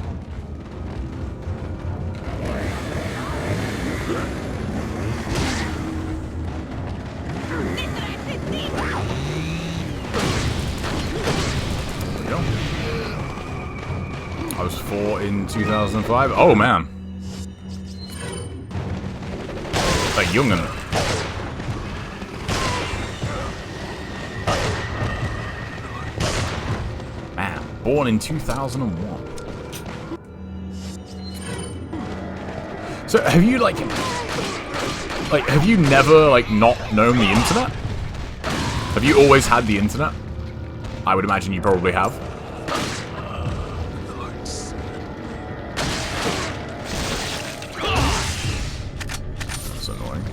S1: I was 4 in 2005. Oh man, a young'un. Man, born in 2001. So have you like have you never like not known the internet? Have you always had the internet? I would imagine you probably have. That's annoying.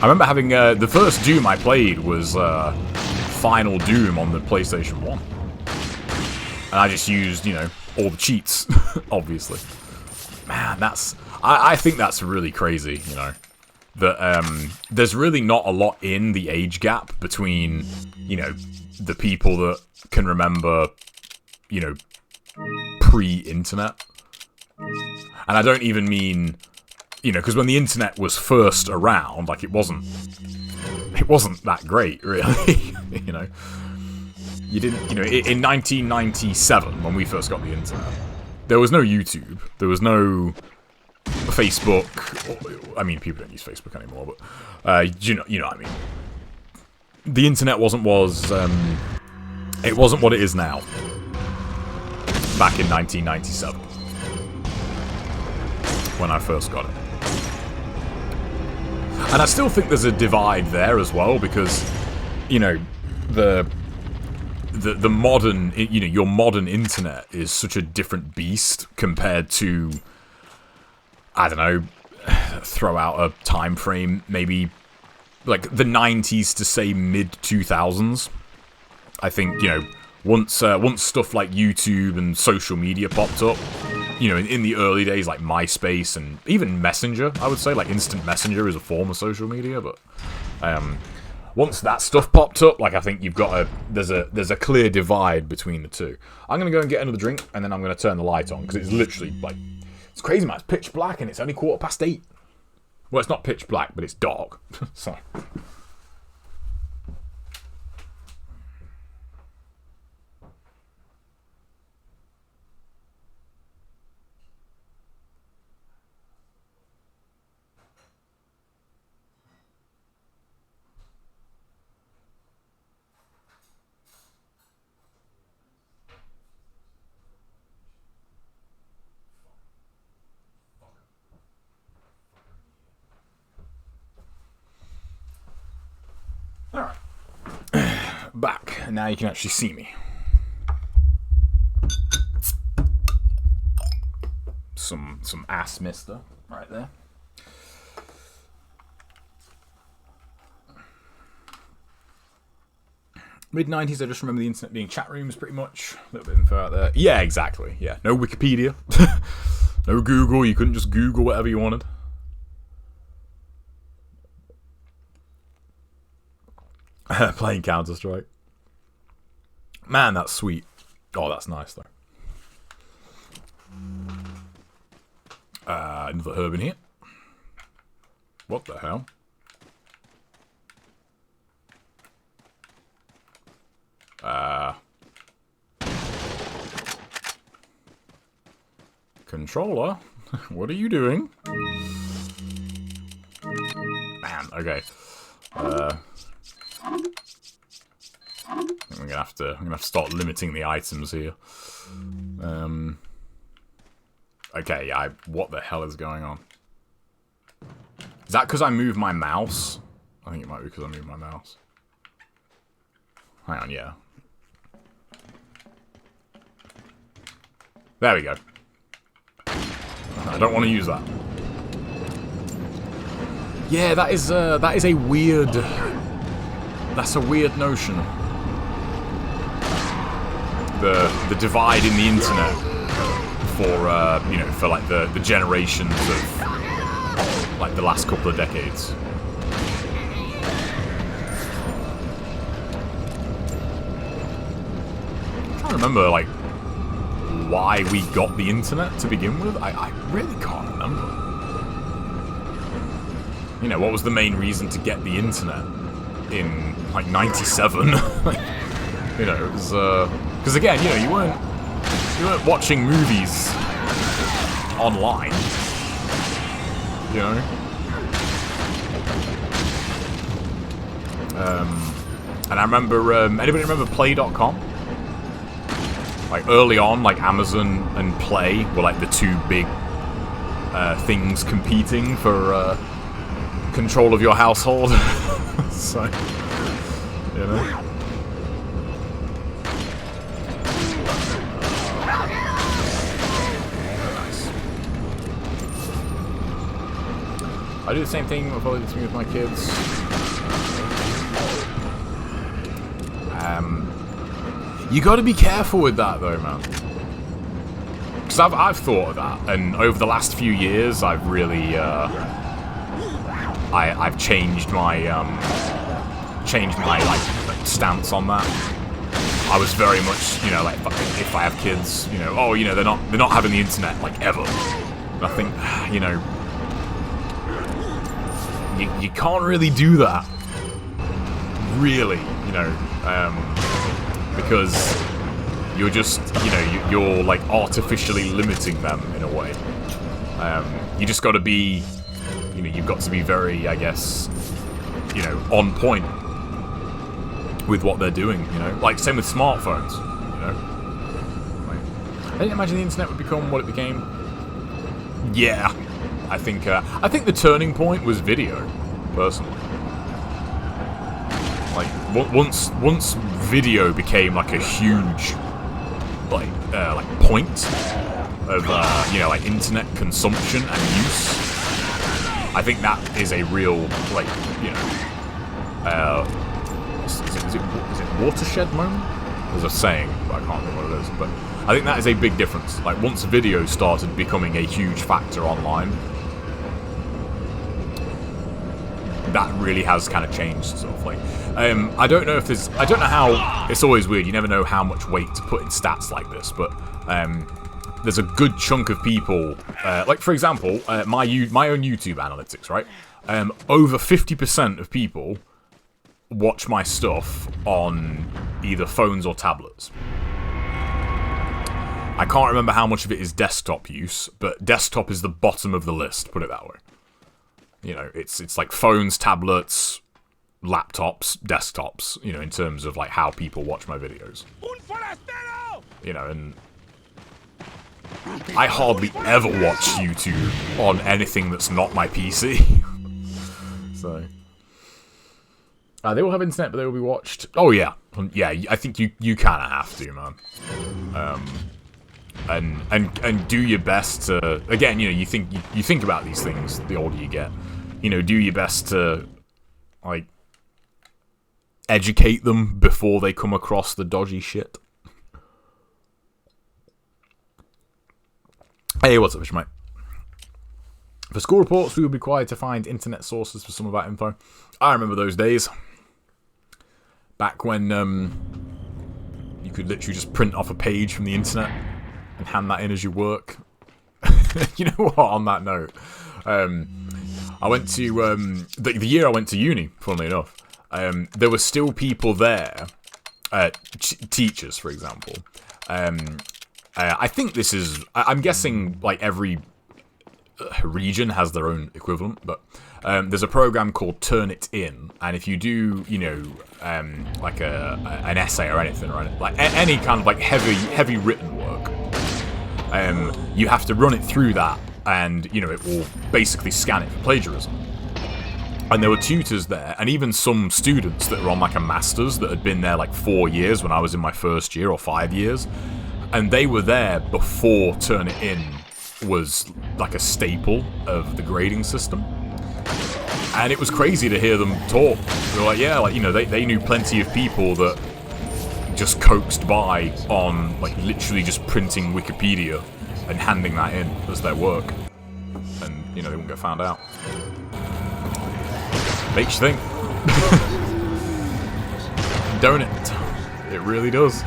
S1: I remember having the first Doom I played was Final Doom on the PlayStation 1. And I just used, you know, all the cheats, obviously. Man, that's... I think that's really crazy, you know. That there's really not a lot in the age gap between, you know, the people that can remember, you know, pre-internet. And I don't even mean, you know, because when the internet was first around, like, it wasn't that great, really, you know. You didn't, you know, in 1997, when we first got the internet, there was no YouTube, there was no Facebook. I mean, people don't use Facebook anymore, but you know what I mean. the internet wasn't it wasn't what it is now. Back in 1997, when I first got it. And I still think there's a divide there as well, because, you know, the modern, you know, your modern internet is such a different beast compared to, I don't know, throw out a time frame, maybe like the 90s to say mid 2000s. I think, you know, once stuff like YouTube and social media popped up, you know, in the early days, like MySpace and even Messenger, I would say, like Instant Messenger is a form of social media, but once that stuff popped up, like, I think you've got there's a clear divide between the two. I'm gonna go and get another drink, and then I'm gonna turn the light on, because it's literally, like, it's crazy, man. It's pitch black, and it's only 8:15. Well, it's not pitch black, but it's dark. So. Alright. Back. Now you can actually see me. Some ass mister right there. Mid-90s, I just remember the internet being chat rooms pretty much. A little bit of info out there. Yeah, exactly. Yeah. No Wikipedia. No Google. You couldn't just Google whatever you wanted. Playing Counter-Strike. Man, that's sweet. Oh, that's nice, though. Another herb in here. What the hell? Controller? What are you doing? Man, okay. I'm gonna have to start limiting the items here. Okay, yeah, what the hell is going on? Is that because I moved my mouse? I think it might be because I moved my mouse. Hang on, yeah. There we go. I don't want to use that. Yeah, that is a weird. That's a weird notion. The divide in the internet for you know, for like the generations of like the last couple of decades. I'm trying to remember like why we got the internet to begin with. I really can't remember. You know, what was the main reason to get the internet in like '97? You know, it was because again, you know, you weren't watching movies online. You know. And I remember, anybody remember Play.com? Like early on, like Amazon and Play were like the two big things competing for control of your household. So, you know. I do the same thing with my kids. You got to be careful with that, though, man. Because I've thought of that, and over the last few years, I've really I've changed my like stance on that. I was very much, you know, like if I have kids, you know, oh, you know, they're not having the internet like ever. And I think, you know, you can't really do that, really, you know, because you're just, you know, you're like artificially limiting them in a way. You just got to be, you know, you've got to be very, I guess, you know, on point with what they're doing, you know? Like, same with smartphones, you know? Like, I didn't imagine the internet would become what it became. Yeah. I think the turning point was video, personally. Like, once video became, like, a huge, like point of, you know, like, internet consumption and use, I think that is a real, like, you know, is it watershed moment? There's a saying, but I can't think what it is. But I think that is a big difference. Like, once video started becoming a huge factor online, that really has kind of changed, sort of like. I don't know if there's. I don't know how. It's always weird. You never know how much weight to put in stats like this, but there's a good chunk of people. Like, for example, my own YouTube analytics, right? Over 50% of people watch my stuff on either phones or tablets. I can't remember how much of it is desktop use, but desktop is the bottom of the list, put it that way. You know, it's like phones, tablets, laptops, desktops, you know, in terms of like how people watch my videos. You know, and I hardly ever watch YouTube on anything that's not my PC. So they will have internet, but they will be watched. Oh yeah, yeah. I think you kind of have to, man. And do your best to, again, you know, you think about these things the older you get. You know, do your best to, like, educate them before they come across the dodgy shit. Hey, what's up, mate? For school reports, we would be required to find internet sources for some of our info. I remember those days. Back when you could literally just print off a page from the internet and hand that in as your work. You know what, on that note, I went to, the year I went to uni, funnily enough, there were still people there, teachers, for example. I think this is, I'm guessing, like, every region has their own equivalent, but there's a program called Turnitin, and if you do, you know, like an essay or anything, right, like any kind of like heavy written work, you have to run it through that, and you know it will basically scan it for plagiarism. And there were tutors there, and even some students that were on like a master's that had been there like 4 years when I was in my first year, or 5 years, and they were there before Turnitin was like a staple of the grading system. And it was crazy to hear them talk. They were like, yeah, like, you know, they knew plenty of people that just coaxed by on, like, literally just printing Wikipedia and handing that in as their work. And, you know, they wouldn't get found out. Makes you think. Don't it? It really does.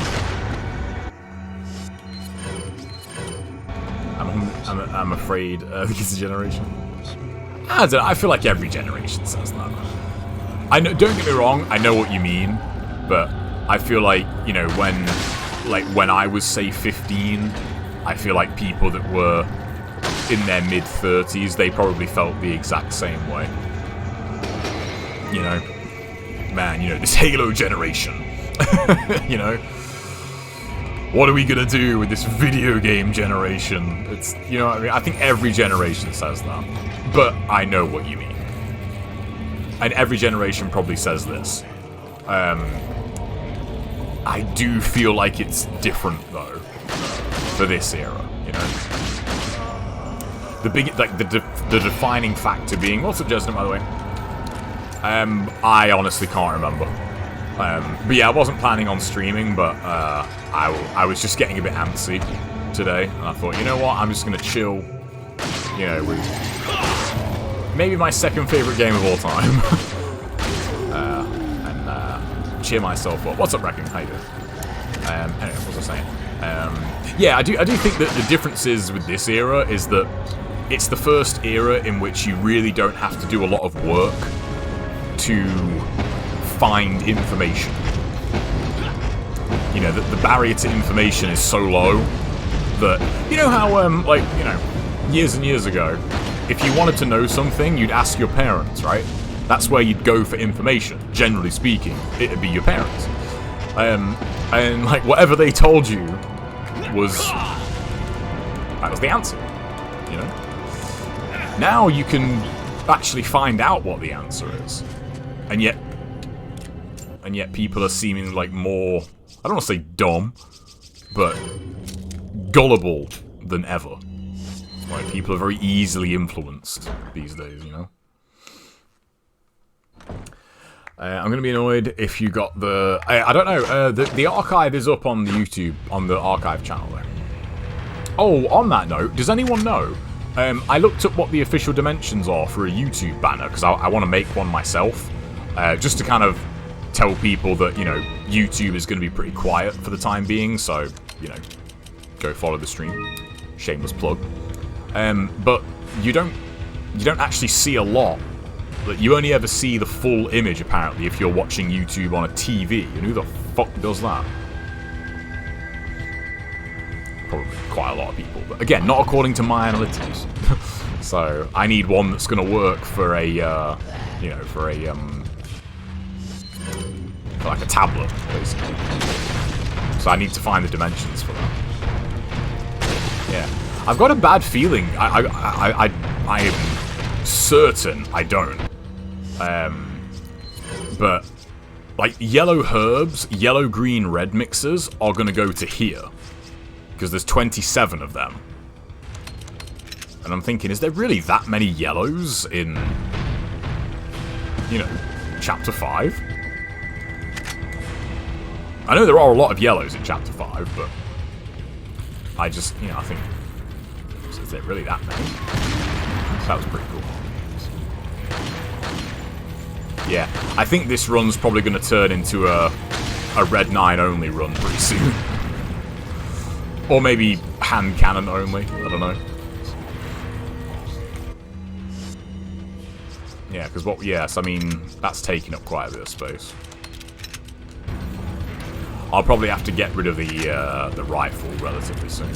S1: I'm afraid this generation. I don't know, I feel like every generation says that. I know, don't get me wrong, I know what you mean, but I feel like, you know, when I was, say, 15, I feel like people that were in their mid-30s, they probably felt the exact same way. You know, man, you know, this Halo generation, you know, what are we gonna do with this video game generation? It's, you know what I mean? I think every generation says that, but I know what you mean. And every generation probably says this. I do feel like it's different though, for this era, you know. The big, like the defining factor being, what's up, Justin, by the way? I honestly can't remember. But yeah, I wasn't planning on streaming, but I was just getting a bit antsy today, and I thought, you know what, I'm just gonna chill, you know, with maybe my second favorite game of all time, and cheer myself up. What's up, Wrecking? How you doing? Anyway, what was I saying? Yeah, I do think that the difference is with this era is that it's the first era in which you really don't have to do a lot of work to find information. You know, the barrier to information is so low that, you know how, like, you know, years and years ago, if you wanted to know something, you'd ask your parents, right? That's where you'd go for information. Generally speaking, it'd be your parents. And like whatever they told you was that was the answer. You know. Now you can actually find out what the answer is, and yet people are seeming like more, I don't want to say dumb, but gullible than ever. Like, people are very easily influenced these days, you know? I'm going to be annoyed if you got the... I don't know, the archive is up on the YouTube, on the archive channel there. Oh, on that note, does anyone know? I looked up what the official dimensions are for a YouTube banner, because I want to make one myself. Just to kind of tell people that, you know, YouTube is going to be pretty quiet for the time being, so, you know, go follow the stream. Shameless plug. But you don't actually see a lot. Like, you only ever see the full image, apparently, if you're watching YouTube on a TV. And who the fuck does that? Probably quite a lot of people. But again, not according to my analytics. So, I need one that's going to work for a, you know, for like a tablet, basically. So I need to find the dimensions for that. Yeah. I've got a bad feeling. I am certain I don't. But, like, yellow herbs, yellow, green, red mixers are going to go to here. Because there's 27 of them. And I'm thinking, is there really that many yellows in, you know, Chapter 5? I know there are a lot of yellows in Chapter 5, but I just, you know, I think, is there really that many? That was pretty cool. Yeah, I think this run's probably going to turn into a Red 9 only run pretty soon. Or maybe hand cannon only, I don't know. Yeah, because what, yes, I mean, that's taking up quite a bit of space. I'll probably have to get rid of the rifle relatively soon.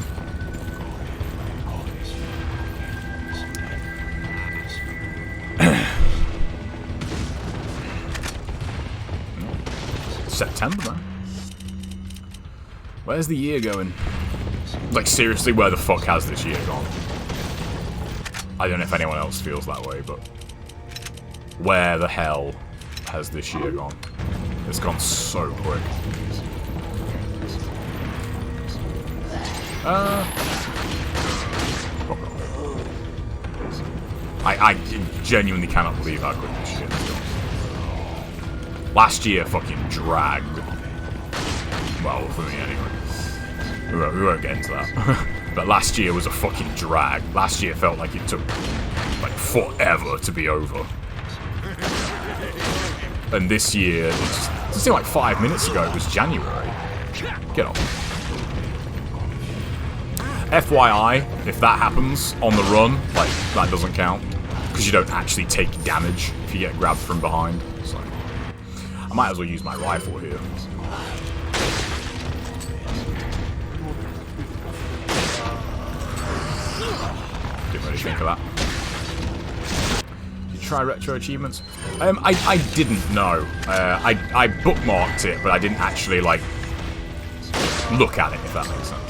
S1: September, man. Where's the year going? Like, seriously, where the fuck has this year gone? I don't know if anyone else feels that way, but where the hell has this year gone? It's gone so quick. I genuinely cannot believe how quick this shit has gone. Last year fucking dragged. Well, for me anyway. We won't get into that. But last year was a fucking drag. Last year felt like it took like forever to be over. And this year, it seemed like 5 minutes ago it was January. Get off. FYI, if that happens on the run, like, that doesn't count. Because you don't actually take damage if you get grabbed from behind. So, I might as well use my rifle here. Didn't really think of that. Did you try retro achievements? I didn't know. I bookmarked it, but I didn't actually, like, look at it, if that makes sense.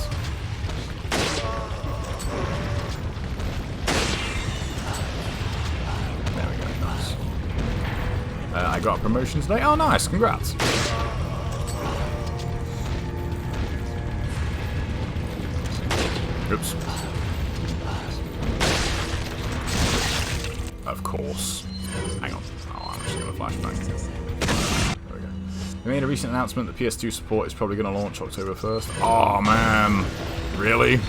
S1: I got a promotion today. Oh, nice. Congrats. Oops. Of course. Hang on. Oh, I'm just going to flashback. There we go. They made a recent announcement that PS2 support is probably going to launch October 1st. Oh, man. Really?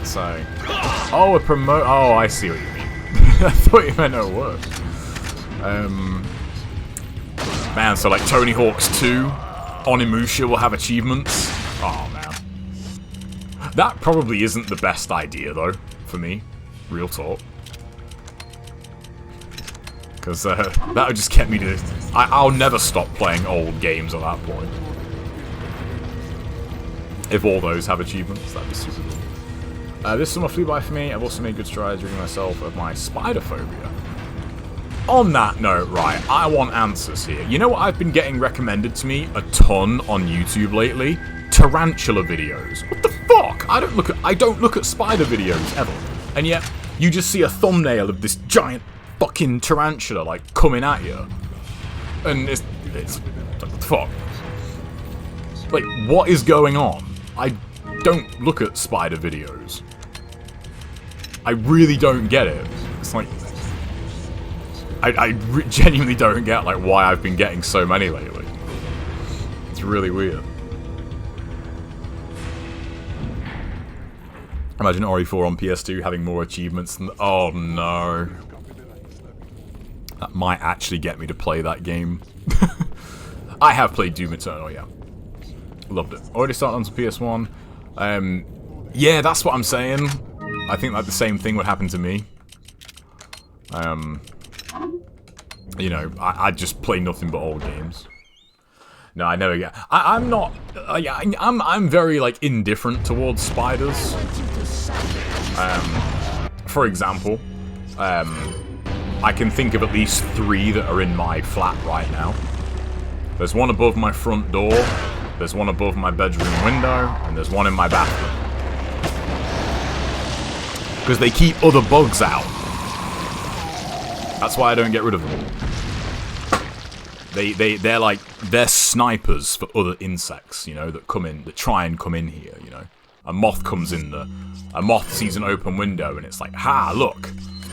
S1: So. Oh, a promote. Oh, I see what you mean. I thought you meant it worked. Man, so like Tony Hawk's 2, Onimusha will have achievements. Oh, man. That probably isn't the best idea, though, for me. Real talk. Because that would just get me to... I'll never stop playing old games at that point. If all those have achievements, that'd be super cool. This summer flew by for me. I've also made good strides ridding myself of my spider phobia. On that note, right, I want answers here. You know what I've been getting recommended to me a ton on YouTube lately? Tarantula videos. What the fuck? I don't look at spider videos ever. And yet, you just see a thumbnail of this giant fucking tarantula like coming at you. And it's what the fuck? Like, what is going on? I don't look at spider videos. I really don't get it. It's like, I genuinely don't get like why I've been getting so many lately. It's really weird. Imagine RE4 on PS2 having more achievements than... Oh no. That might actually get me to play that game. I have played Doom Eternal, yeah. Loved it. Already started on to PS1. Yeah, that's what I'm saying. I think like the same thing would happen to me. You know, I just play nothing but old games. No, I never get... I'm not... I'm very, like, indifferent towards spiders. For example, I can think of at least 3 that are in my flat right now. There's one above my front door, there's one above my bedroom window, and there's one in my bathroom. Because they keep other bugs out. That's why I don't get rid of them. They're snipers for other insects, you know, that come in, that try and come in here, you know. A moth comes in a moth sees an open window and it's like, ha, look,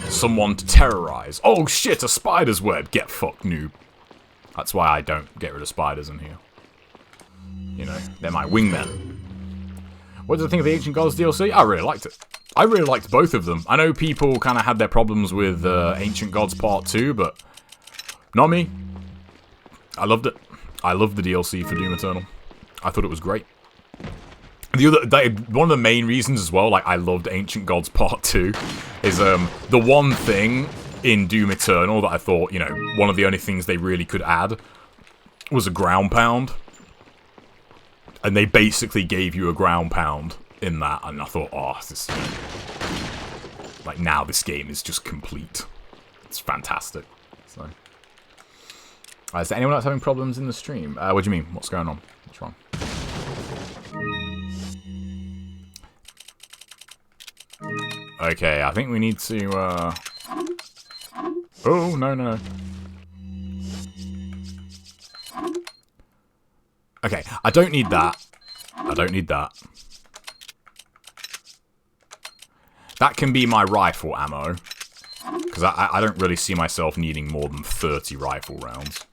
S1: someone to terrorize. Oh shit, a spider's web. Get fucked, noob. That's why I don't get rid of spiders in here. You know, they're my wingmen. What did I think of the Ancient Gods DLC? I really liked it. I really liked both of them. I know people kind of had their problems with Ancient Gods Part 2, but not me. I loved it. I loved the DLC for Doom Eternal. I thought it was great. One of the main reasons as well, like I loved Ancient Gods Part 2, is the one thing in Doom Eternal that I thought, you know, one of the only things they really could add was a ground pound. And they basically gave you a ground pound in that, and I thought, oh, this, you know, like now this game is just complete. It's fantastic. So, is there anyone else having problems in the stream? What do you mean? What's going on? What's wrong? Okay, I think we need to, Oh, no. Okay, I don't need that. I don't need that. That can be my rifle ammo. Because I don't really see myself needing more than 30 rifle rounds.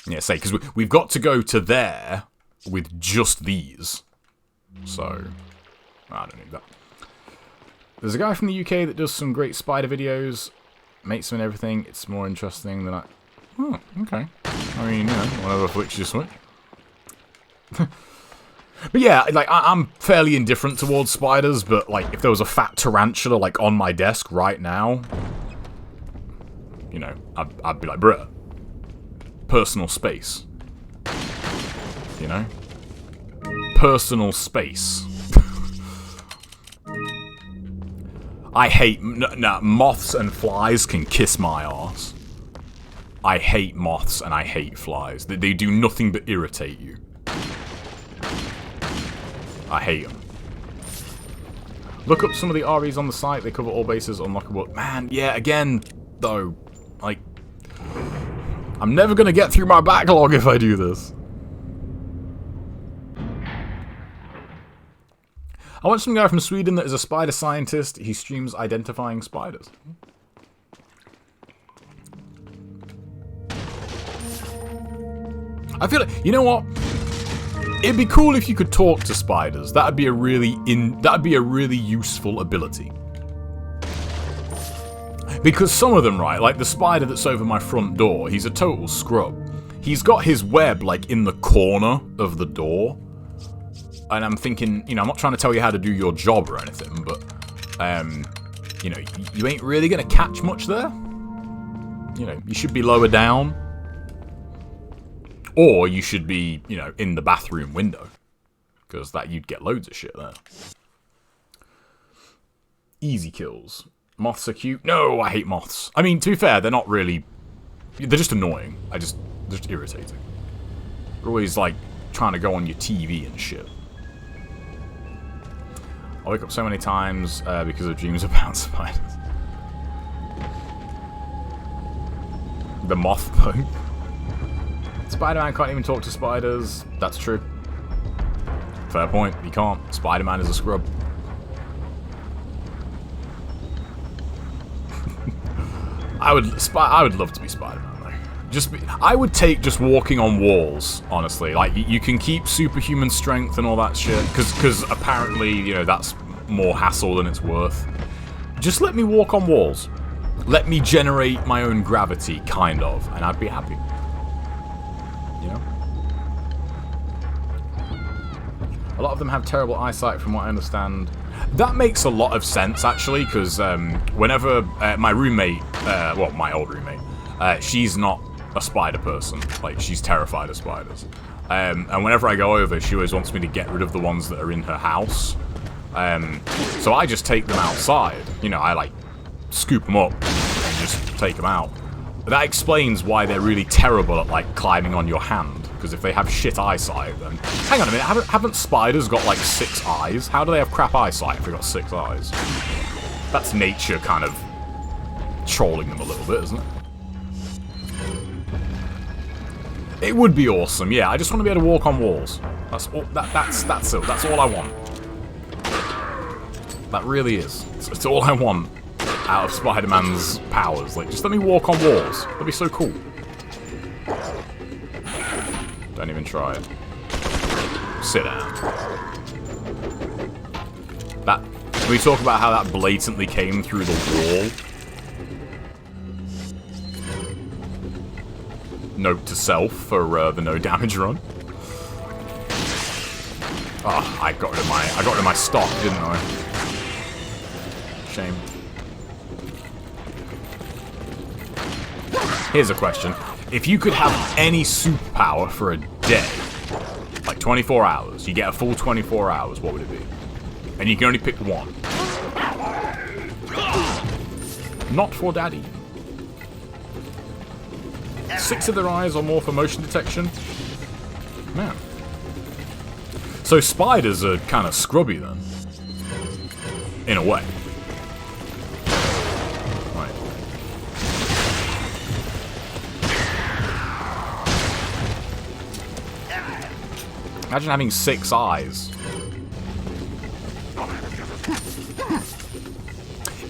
S1: Yeah, say, because we've got to go to there with just these. So, I don't need that. There's a guy from the UK that does some great spider videos. Makes them and everything. It's more interesting than I... Oh, okay. I mean, you know, whatever flicks you switch. But yeah, like, I'm fairly indifferent towards spiders, but, like, if there was a fat tarantula, like, on my desk right now, you know, I'd be like, bruh, personal space. You know? Personal space. I hate... Nah, moths and flies can kiss my arse. I hate moths and I hate flies. They do nothing but irritate you. I hate them. Look up some of the REs on the site. They cover all bases, unlockable. Man, yeah, again, though, like... I'm never gonna get through my backlog if I do this. I watched some guy from Sweden that is a spider scientist. He streams identifying spiders. I feel like, you know what? It'd be cool if you could talk to spiders. That'd be a really useful ability. Because some of them, right, like the spider that's over my front door, he's a total scrub. He's got his web, like, in the corner of the door. And I'm thinking, you know, I'm not trying to tell you how to do your job or anything, but, you know, you ain't really gonna catch much there. You know, you should be lower down. Or you should be, you know, in the bathroom window. Because that you'd get loads of shit there. Easy kills. Moths are cute. No, I hate moths. I mean, to be fair, they're not really... They're just annoying. They're just irritating. They're always, like, trying to go on your TV and shit. I wake up so many times because of dreams about spiders. The moth bug. Spider-Man can't even talk to spiders. That's true. Fair point. He can't. Spider-Man is a scrub. I would love to be Spider-Man though. I would take just walking on walls, honestly. Like, you can keep superhuman strength and all that shit, because apparently, you know, that's more hassle than it's worth. Just let me walk on walls. Let me generate my own gravity, kind of, and I'd be happy. You know? A lot of them have terrible eyesight, from what I understand. That makes a lot of sense, actually, because whenever my roommate, well, my old roommate, she's not a spider person. Like, she's terrified of spiders. And whenever I go over, she always wants me to get rid of the ones that are in her house. So I just take them outside. You know, I, like, scoop them up and just take them out. That explains why they're really terrible at, like, climbing on your hand. Because if they have shit eyesight, then... Hang on a minute, haven't spiders got, like, 6 eyes? How do they have crap eyesight if they've got 6 eyes? That's nature kind of trolling them a little bit, isn't it? It would be awesome, yeah. I just want to be able to walk on walls. That's all, that's it. That's all I want. That really is. It's all I want out of Spider-Man's powers. Like, just let me walk on walls. That'd be so cool. Don't even try it. Sit down. That... Can we talk about how that blatantly came through the wall? Note to self for the no damage run. Oh, I got rid of my stock, didn't I? Shame. Here's a question. If you could have any superpower for a day, like 24 hours, you get a full 24 hours, what would it be? And you can only pick one. Not for daddy. 6 of their eyes or more for motion detection? Man. So spiders are kind of scrubby then. In a way. Right. Imagine having 6 eyes.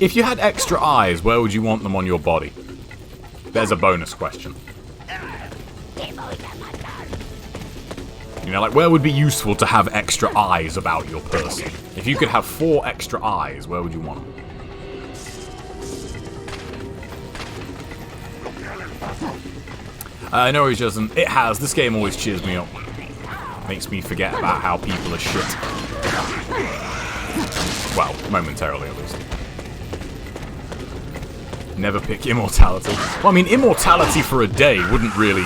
S1: If you had extra eyes, where would you want them on your body? There's a bonus question. You know, like, where would be useful to have extra eyes about your person? If you could have 4 extra eyes, where would you want them? No, it doesn't. It has. This game always cheers me up. Makes me forget about how people are shit. Well, momentarily at least. Never pick immortality. Well, I mean, immortality for a day wouldn't really,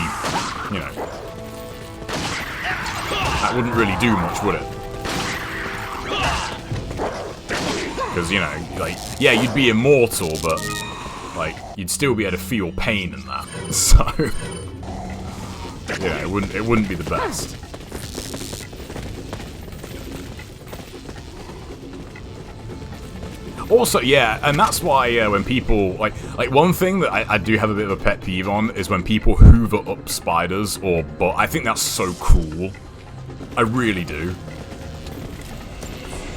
S1: you know... That wouldn't really do much, would it? Because, you know, like, yeah, you'd be immortal, but, like, you'd still be able to feel pain in that. So, yeah, it wouldn't be the best. Also, yeah, and that's why when people, like one thing that I do have a bit of a pet peeve on is when people hoover up spiders but I think that's so cool. I really do.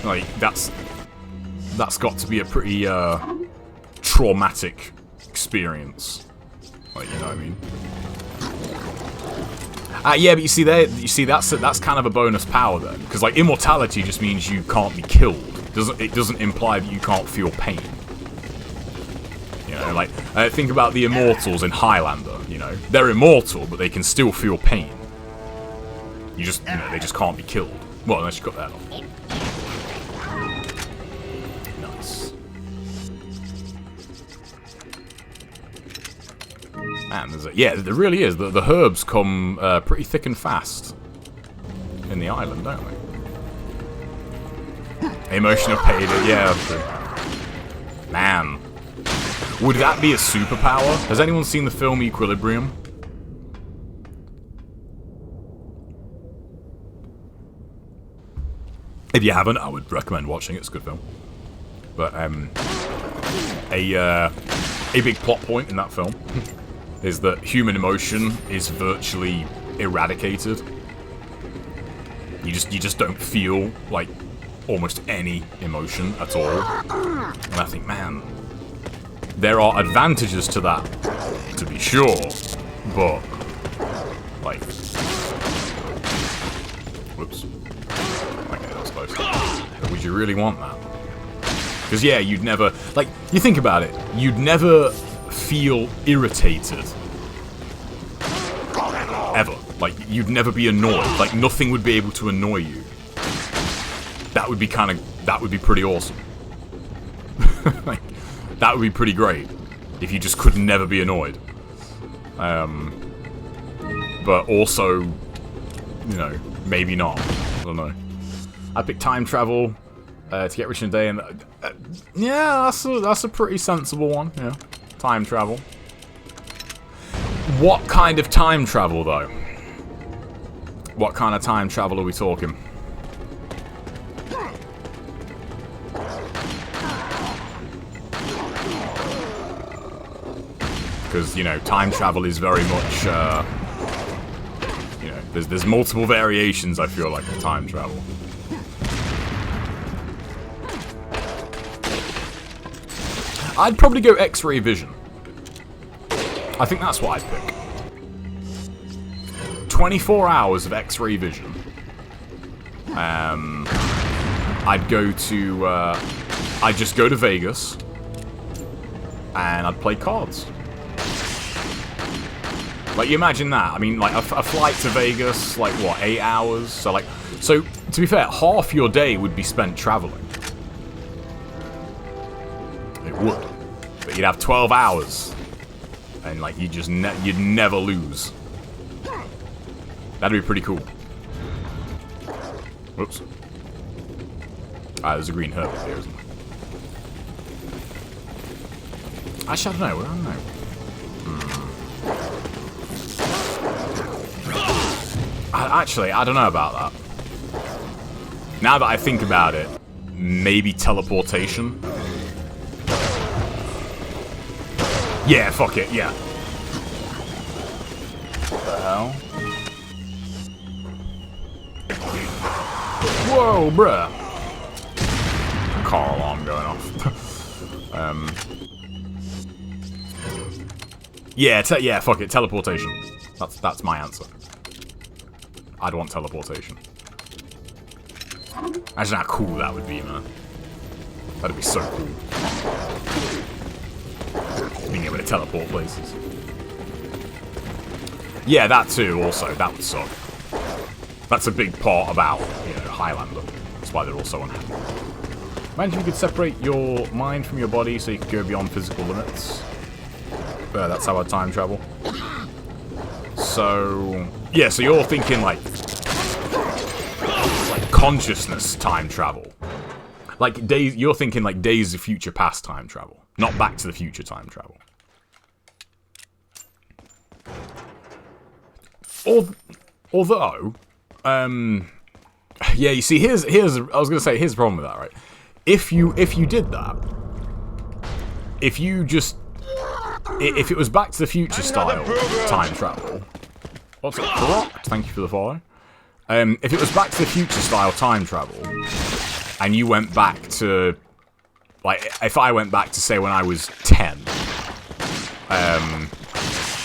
S1: Like, that's got to be a pretty traumatic experience. Like, you know what I mean? Yeah, but you see that's kind of a bonus power then, because like immortality just means you can't be killed. It doesn't imply that you can't feel pain. You know, like think about the immortals in Highlander. You know, they're immortal, but they can still feel pain. You know, they just can't be killed. Well, unless you got that off. Nice. Man, yeah, there really is. The herbs come pretty thick and fast in the island, don't they? Emotion of pain, yeah. Man. Would that be a superpower? Has anyone seen the film Equilibrium? If you haven't, I would recommend watching it. It's a good film. But, a big plot point in that film is that human emotion is virtually eradicated. You just don't feel like almost any emotion at all. And I think, man, there are advantages to that, to be sure, but like, whoops. Okay, that's close. But would you really want that? Because yeah, you'd never, like, you think about it, you'd never feel irritated. Ever. Like, you'd never be annoyed. Like, nothing would be able to annoy you. That would be pretty awesome. Like, that would be pretty great. If you just could never be annoyed. But also, you know, maybe not. I don't know. I picked time travel to get rich in a day, and yeah, that's a pretty sensible one. Yeah, time travel. What kind of time travel, though? What kind of time travel are we talking? Because, you know, time travel is very much, you know, there's multiple variations, I feel like, of time travel. I'd probably go X-ray vision. I think that's what I'd pick. 24 hours of X-ray vision. I'd go to, I'd just go to Vegas, and I'd play cards. Like, you imagine that. I mean, like, a flight to Vegas, like, what, 8 hours? So, to be fair, half your day would be spent traveling. It would. But you'd have 12 hours. And, like, you'd never lose. That'd be pretty cool. Whoops. There's a green herb up here, isn't there? Actually, I don't know. I don't know. Actually, I don't know about that. Now that I think about it, maybe teleportation? Yeah, fuck it, yeah. What the hell? Whoa, bruh. Car alarm going off. Yeah, fuck it, teleportation. That's my answer. I'd want teleportation. Imagine how cool that would be, man. That'd be so cool. Being able to teleport places. Yeah, that too, also. That would suck. That's a big part about, you know, Highlander. That's why they're all so unhappy. Imagine you could separate your mind from your body so you could go beyond physical limits. That's how I'd time travel. So, yeah, so you're thinking, like consciousness time travel. Like, you're thinking, like, Days of Future Past time travel. Not Back to the Future time travel. Although, yeah, you see, here's I was gonna say, here's the problem with that, right? If you did that, if it was Back to the Future style time travel, what's it? Correct. Thank you for the follow. If it was Back to the Future style time travel, and you went back to, like, if I went back to, say, when I was 10,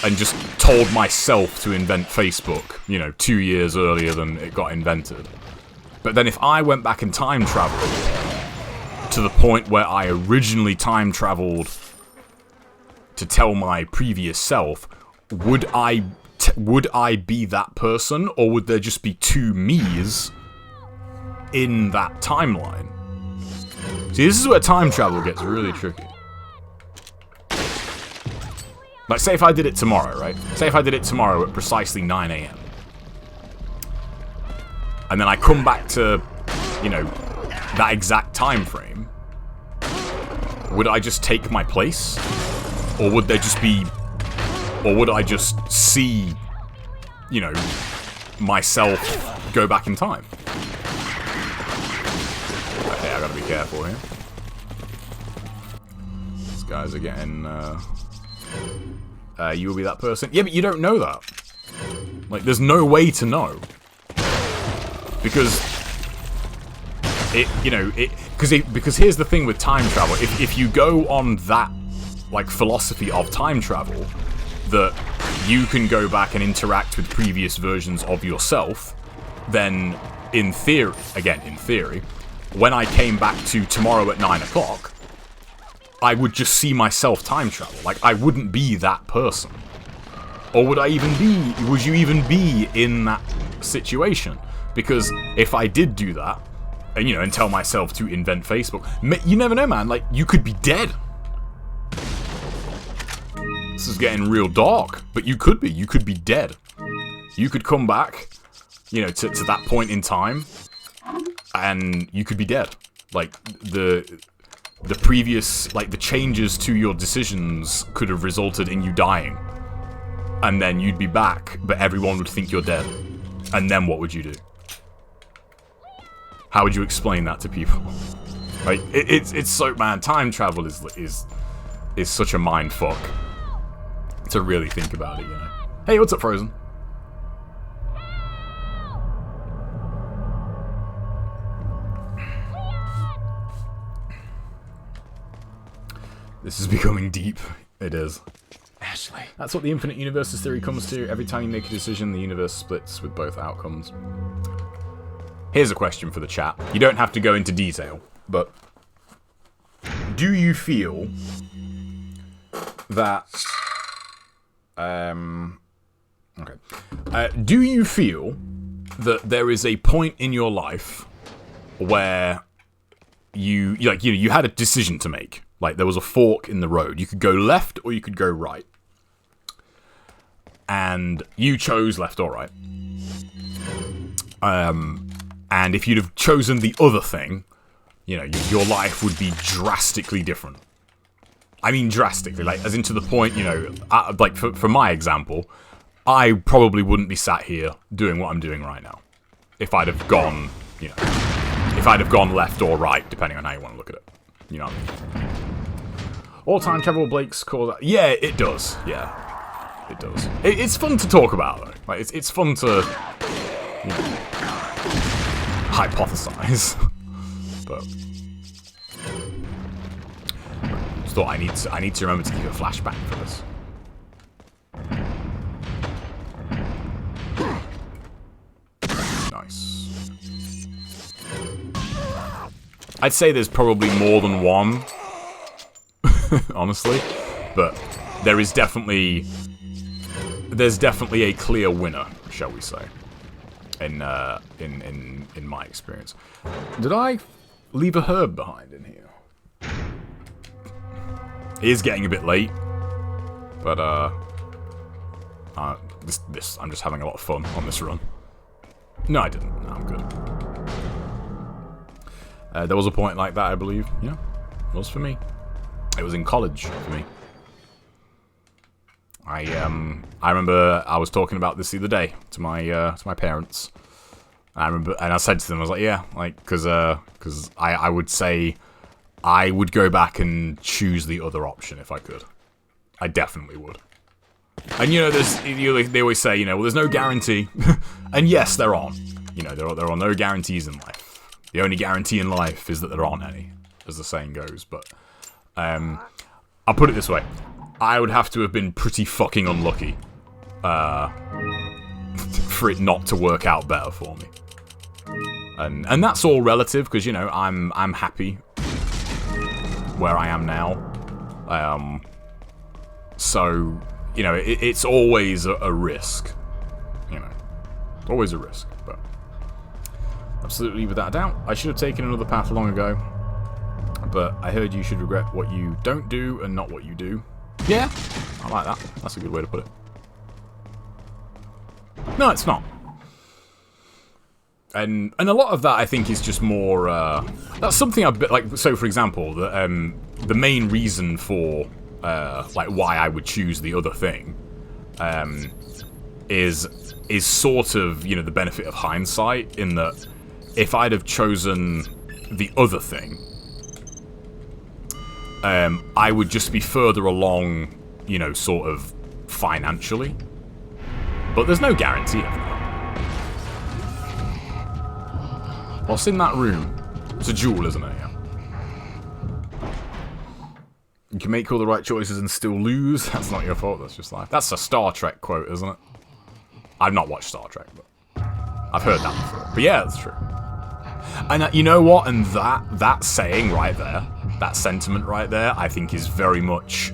S1: and just told myself to invent Facebook, you know, 2 years earlier than it got invented. But then if I went back in time travel to the point where I originally time traveled to tell my previous self, would I be that person, or would there just be two me's in that timeline? See, this is where time travel gets really tricky. Like, say if I did it tomorrow, right? Say if I did it tomorrow at precisely 9 AM. And then I come back to, you know, that exact time frame. Would I just take my place? Or would there just be... Or would I just see, you know, myself go back in time? Okay, I gotta be careful here. These guys are getting, you will be that person. Yeah, but you don't know that. Like, there's no way to know. Because... Because here's the thing with time travel. If you go on that, like, philosophy of time travel... that you can go back and interact with previous versions of yourself, then in theory, when I came back to tomorrow at 9 o'clock, I would just see myself time travel. Like, I wouldn't be that person. Or would you even be in that situation? Because if I did do that, and, you know, and tell myself to invent Facebook, you never know, man, like, you could be dead. This is getting real dark, but you could be dead. You could come back, you know, to that point in time, and you could be dead. Like, the previous, like, the changes to your decisions could have resulted in you dying. And then you'd be back, but everyone would think you're dead. And then what would you do? How would you explain that to people? Like, it's so, man, time travel is such a mind fuck. To really think about it, you know. Hey, what's up, Frozen? This is becoming deep. It is.
S3: Ashley.
S1: That's what the infinite universes theory comes to. Every time you make a decision, the universe splits with both outcomes. Here's a question for the chat. You don't have to go into detail, but do you feel that... Okay. Do you feel that there is a point in your life where you had a decision to make? Like, there was a fork in the road. You could go left or you could go right. And you chose left or right. And if you'd have chosen the other thing, you know, your life would be drastically different. I mean drastically, like, as in to the point, you know, like, for my example, I probably wouldn't be sat here doing what I'm doing right now. If I'd have gone, you know, if I'd have gone left or right, depending on how you want to look at it. You know what I mean? All time travel Blake's cause... Yeah, it does. Yeah, it does. It's fun to talk about, though. Like, it's fun to, you know, hypothesize. But... thought I need to remember to keep a flashback for this. Nice. I'd say there's probably more than one, honestly, but there's definitely a clear winner, shall we say, in my experience. Did I leave a herb behind in here? It is getting a bit late, but I'm just having a lot of fun on this run. No, I didn't. No, I'm good. There was a point like that, I believe. Yeah, it was for me. It was in college for me. I remember I was talking about this the other day to my parents. I remember, and I said to them, I was like, yeah, like, because I would say. I would go back and choose the other option if I could. I definitely would. And, you know, they always say, you know, well, there's no guarantee. And yes, there aren't. You know, there are no guarantees in life. The only guarantee in life is that there aren't any, as the saying goes. But I'll put it this way. I would have to have been pretty fucking unlucky for it not to work out better for me. And that's all relative, because, you know, I'm happy where I am now. So, you know, it's always a risk. You know, always a risk. But absolutely, without a doubt, I should have taken another path long ago. But I heard you should regret what you don't do and not what you do. Yeah, I like that. That's a good way to put it. No, it's not. And a lot of that, I think, is just more. That's something I like. So, for example, the main reason for like why I would choose the other thing, is sort of, you know, the benefit of hindsight, in that if I'd have chosen the other thing, I would just be further along, you know, sort of financially. But there's no guarantee of that. What's in that room? It's a jewel, isn't it? Yeah. You can make all the right choices and still lose. That's not your fault, that's just life. That's a Star Trek quote, isn't it? I've not watched Star Trek, but I've heard that before. But yeah, that's true. And you know what? And that saying right there, that sentiment right there, I think is very much...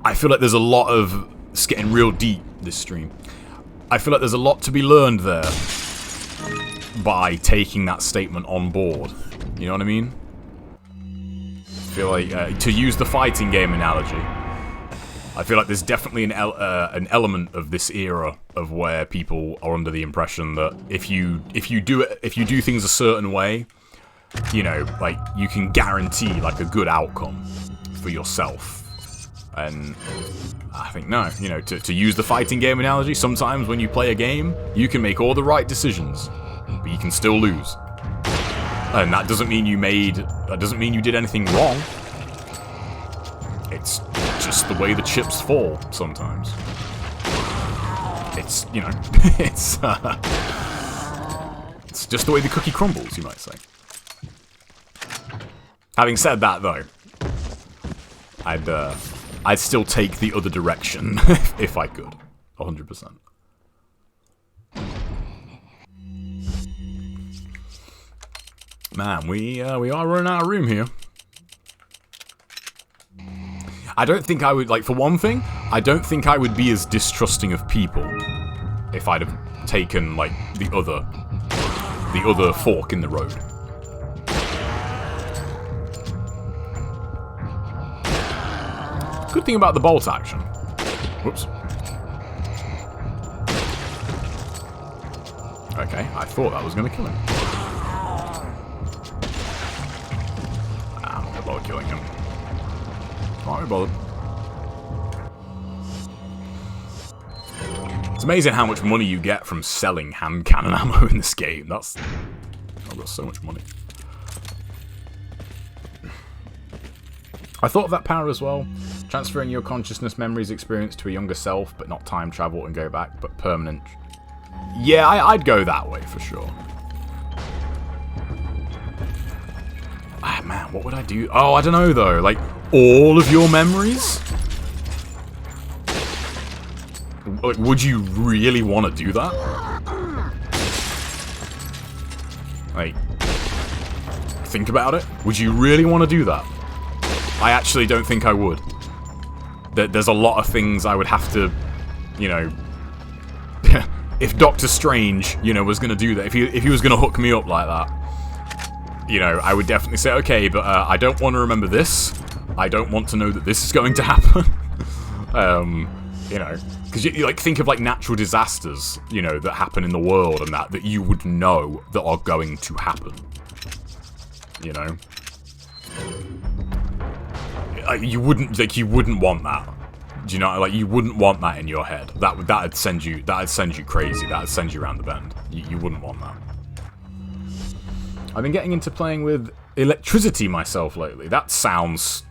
S1: I feel like there's a lot of... It's getting real deep, this stream. I feel like there's a lot to be learned there by taking that statement on board. You know what I mean? I feel like, to use the fighting game analogy, I feel like there's definitely an element of this era of where people are under the impression that if you do things a certain way, you know, like, you can guarantee like a good outcome for yourself. And I think no, you know, to use the fighting game analogy, sometimes when you play a game, you can make all the right decisions, but you can still lose. And that doesn't mean you did anything wrong. It's just the way the chips fall sometimes. It's, you know, it's just the way the cookie crumbles, you might say. Having said that, though, I'd still take the other direction if I could, 100%. Man, we are running out of room here. I don't think I would, like, for one thing, I don't think I would be as distrusting of people if I'd have taken, like, the other fork in the road. Good thing about the bolt action. Whoops. Okay, I thought that was going to kill him. I'm not going to bother killing him. Can't be bothered. It's amazing how much money you get from selling hand cannon ammo in this game. I've got so much money. I thought of that power as well. Transferring your consciousness memories experience to a younger self, but not time travel and go back, but permanent. Yeah, I'd go that way for sure. Ah, man, what would I do? Oh, I don't know though. Like, all of your memories? Like, would you really want to do that? Like, think about it. Would you really want to do that? I actually don't think I would. There's a lot of things I would have to, you know... if Doctor Strange, you know, was going to do that, if he was going to hook me up like that, you know, I would definitely say, okay, but I don't want to remember this. I don't want to know that this is going to happen. You know, because you like think of like natural disasters, you know, that happen in the world and that you would know that are going to happen. You know, you wouldn't want that. Do you know? Like, you wouldn't want that in your head. That'd send you crazy. That'd send you around the bend. You wouldn't want that. I've been getting into playing with electricity myself lately. That sounds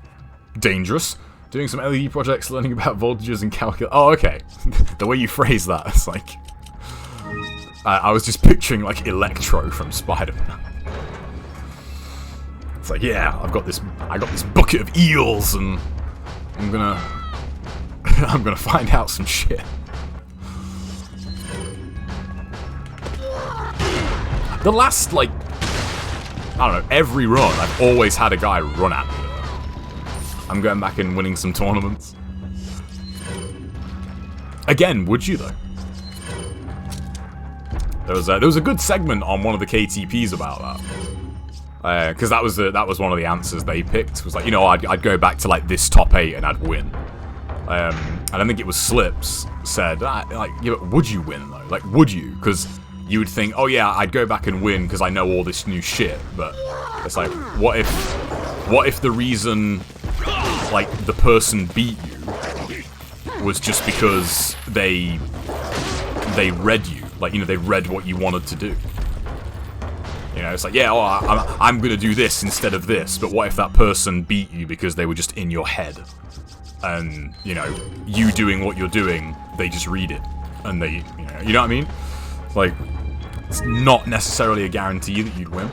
S1: dangerous. Doing some LED projects, learning about voltages and calculate. Oh, okay. The way you phrase that, it's like... I was just picturing, like, Electro from Spider-Man. It's like, yeah, I got this bucket of eels, and I'm gonna find out some shit. The last, like, I don't know, every run, I've always had a guy run at me. I'm going back and winning some tournaments. Again, would you though? There was a good segment on one of the KTPs about that. Because that was one of the answers they picked. Was like, you know, I'd go back to like this top 8 and I'd win. And I think it was Slips said, like, yeah, but would you win though? Like, would you? Because you would think, oh yeah, I'd go back and win because I know all this new shit. But it's like, what if the reason, like, the person beat you was just because they read you, like, you know, they read what you wanted to do. You know, it's like, yeah, oh, I'm gonna do this instead of this. But what if that person beat you because they were just in your head? And, you know, you doing what you're doing, they just read it. And they, you know what I mean? Like, it's not necessarily a guarantee that you'd win.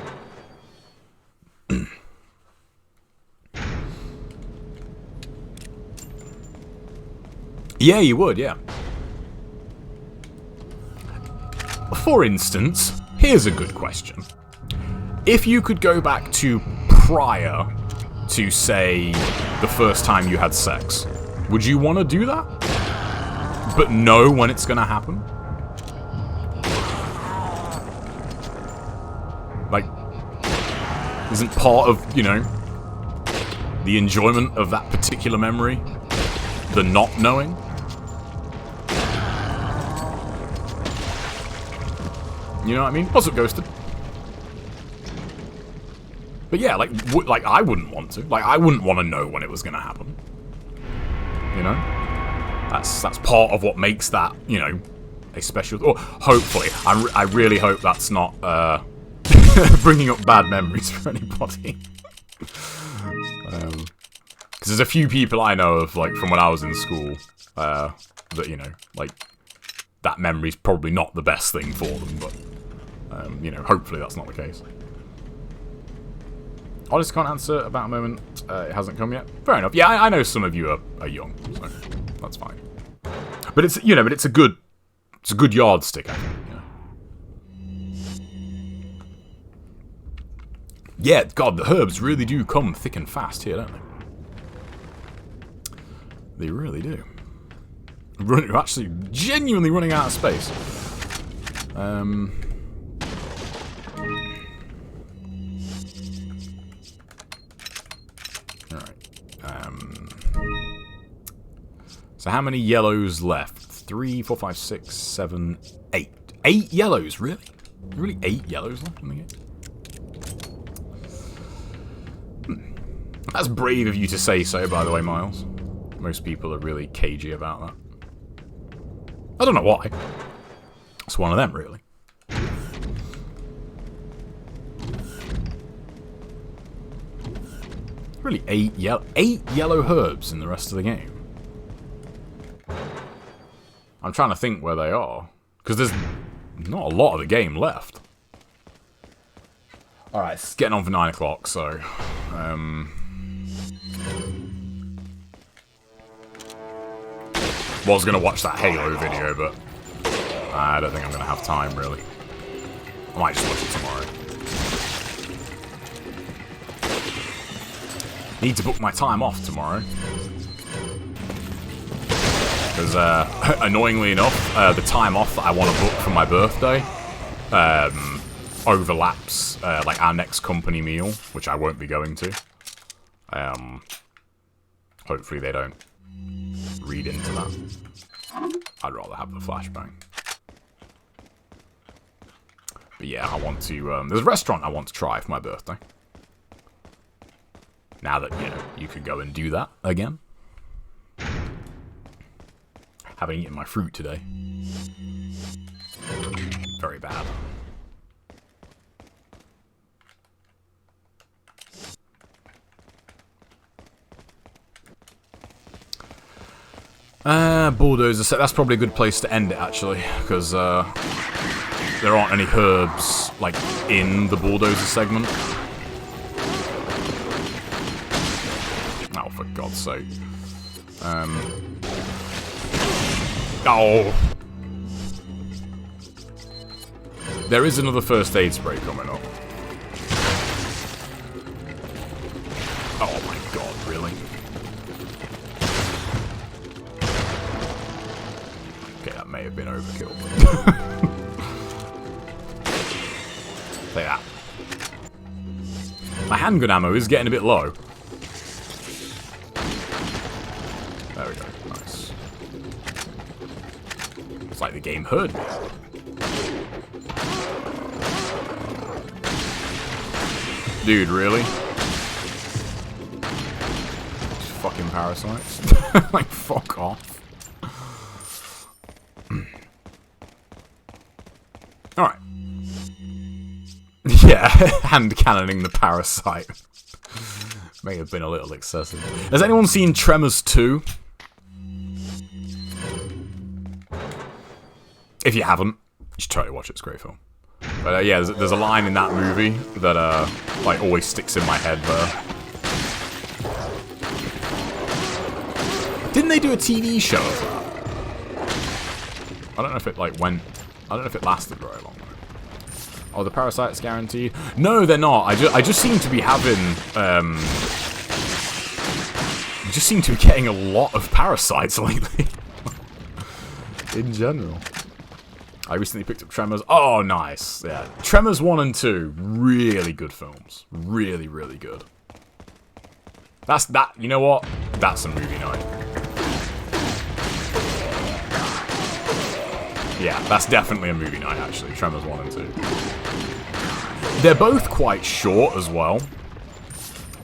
S1: Yeah, you would, yeah. For instance, here's a good question. If you could go back to prior to, say, the first time you had sex, would you want to do that? But know when it's going to happen? Like, isn't part of, you know, the enjoyment of that particular memory the not knowing? You know what I mean? What's up, Ghosted? But yeah, like I wouldn't want to. Like, I wouldn't want to know when it was going to happen. You know? That's part of what makes that, you know, a special... Or hopefully. I really hope that's not bringing up bad memories for anybody. Because there's a few people I know of, like, from when I was in school, that, you know, like, that memory's probably not the best thing for them, but, you know, hopefully that's not the case. I just can't answer about a moment. It hasn't come yet. Fair enough. Yeah, I know some of you are young, so that's fine. But it's, you know, but it's a good yardstick, I think. You know? Yeah, God, the herbs really do come thick and fast here, don't they? They really do. We're actually genuinely running out of space. So how many yellows left? 3, 4, 5, 6, 7, 8. 8 yellows, really? Really 8 yellows left in the game? That's brave of you to say so, by the way, Miles. Most people are really cagey about that. I don't know why. It's one of them, really. Really 8 yellow herbs in the rest of the game. I'm trying to think where they are, because there's not a lot of the game left. Alright, it's getting on for 9 o'clock, so... was going to watch that Halo video, but I don't think I'm going to have time, really. I might just watch it tomorrow. Need to book my time off tomorrow. Because, annoyingly enough, the time off that I want to book for my birthday overlaps, like, our next company meal, which I won't be going to. Hopefully they don't read into that. I'd rather have the flashbang. But yeah, I want to, there's a restaurant I want to try for my birthday. Now that, you know, you could go and do that again. Haven't eaten my fruit today. Very bad. Bulldozer set. That's probably a good place to end it, actually, because there aren't any herbs, like, in the bulldozer segment. Oh, for God's sake. Oh! There is another first aid spray coming up. Oh my God, really? Okay, that may have been overkill. Take that. handgun ammo is getting a bit low. There we go. Nice. It's like the game heard me. Dude, really? Fucking parasites. Like, fuck off. Alright. Yeah, hand cannoning the parasite. May have been a little excessive. Has anyone seen Tremors 2? If you haven't, you should totally watch it. It's a great film. But yeah, there's a line in that movie that like always sticks in my head there. Didn't they do a TV show of that? I don't know if it like went. I don't know if it lasted very long. Oh, the parasites guaranteed? No, they're not. I just seem to be having. Just seem to be getting a lot of parasites lately. In general. I recently picked up Tremors. Oh, nice. Yeah. Tremors 1 and 2. Really good films. Really, really good. That's that. You know what? That's a movie night. Yeah, that's definitely a movie night, actually. Tremors 1 and 2. They're both quite short as well.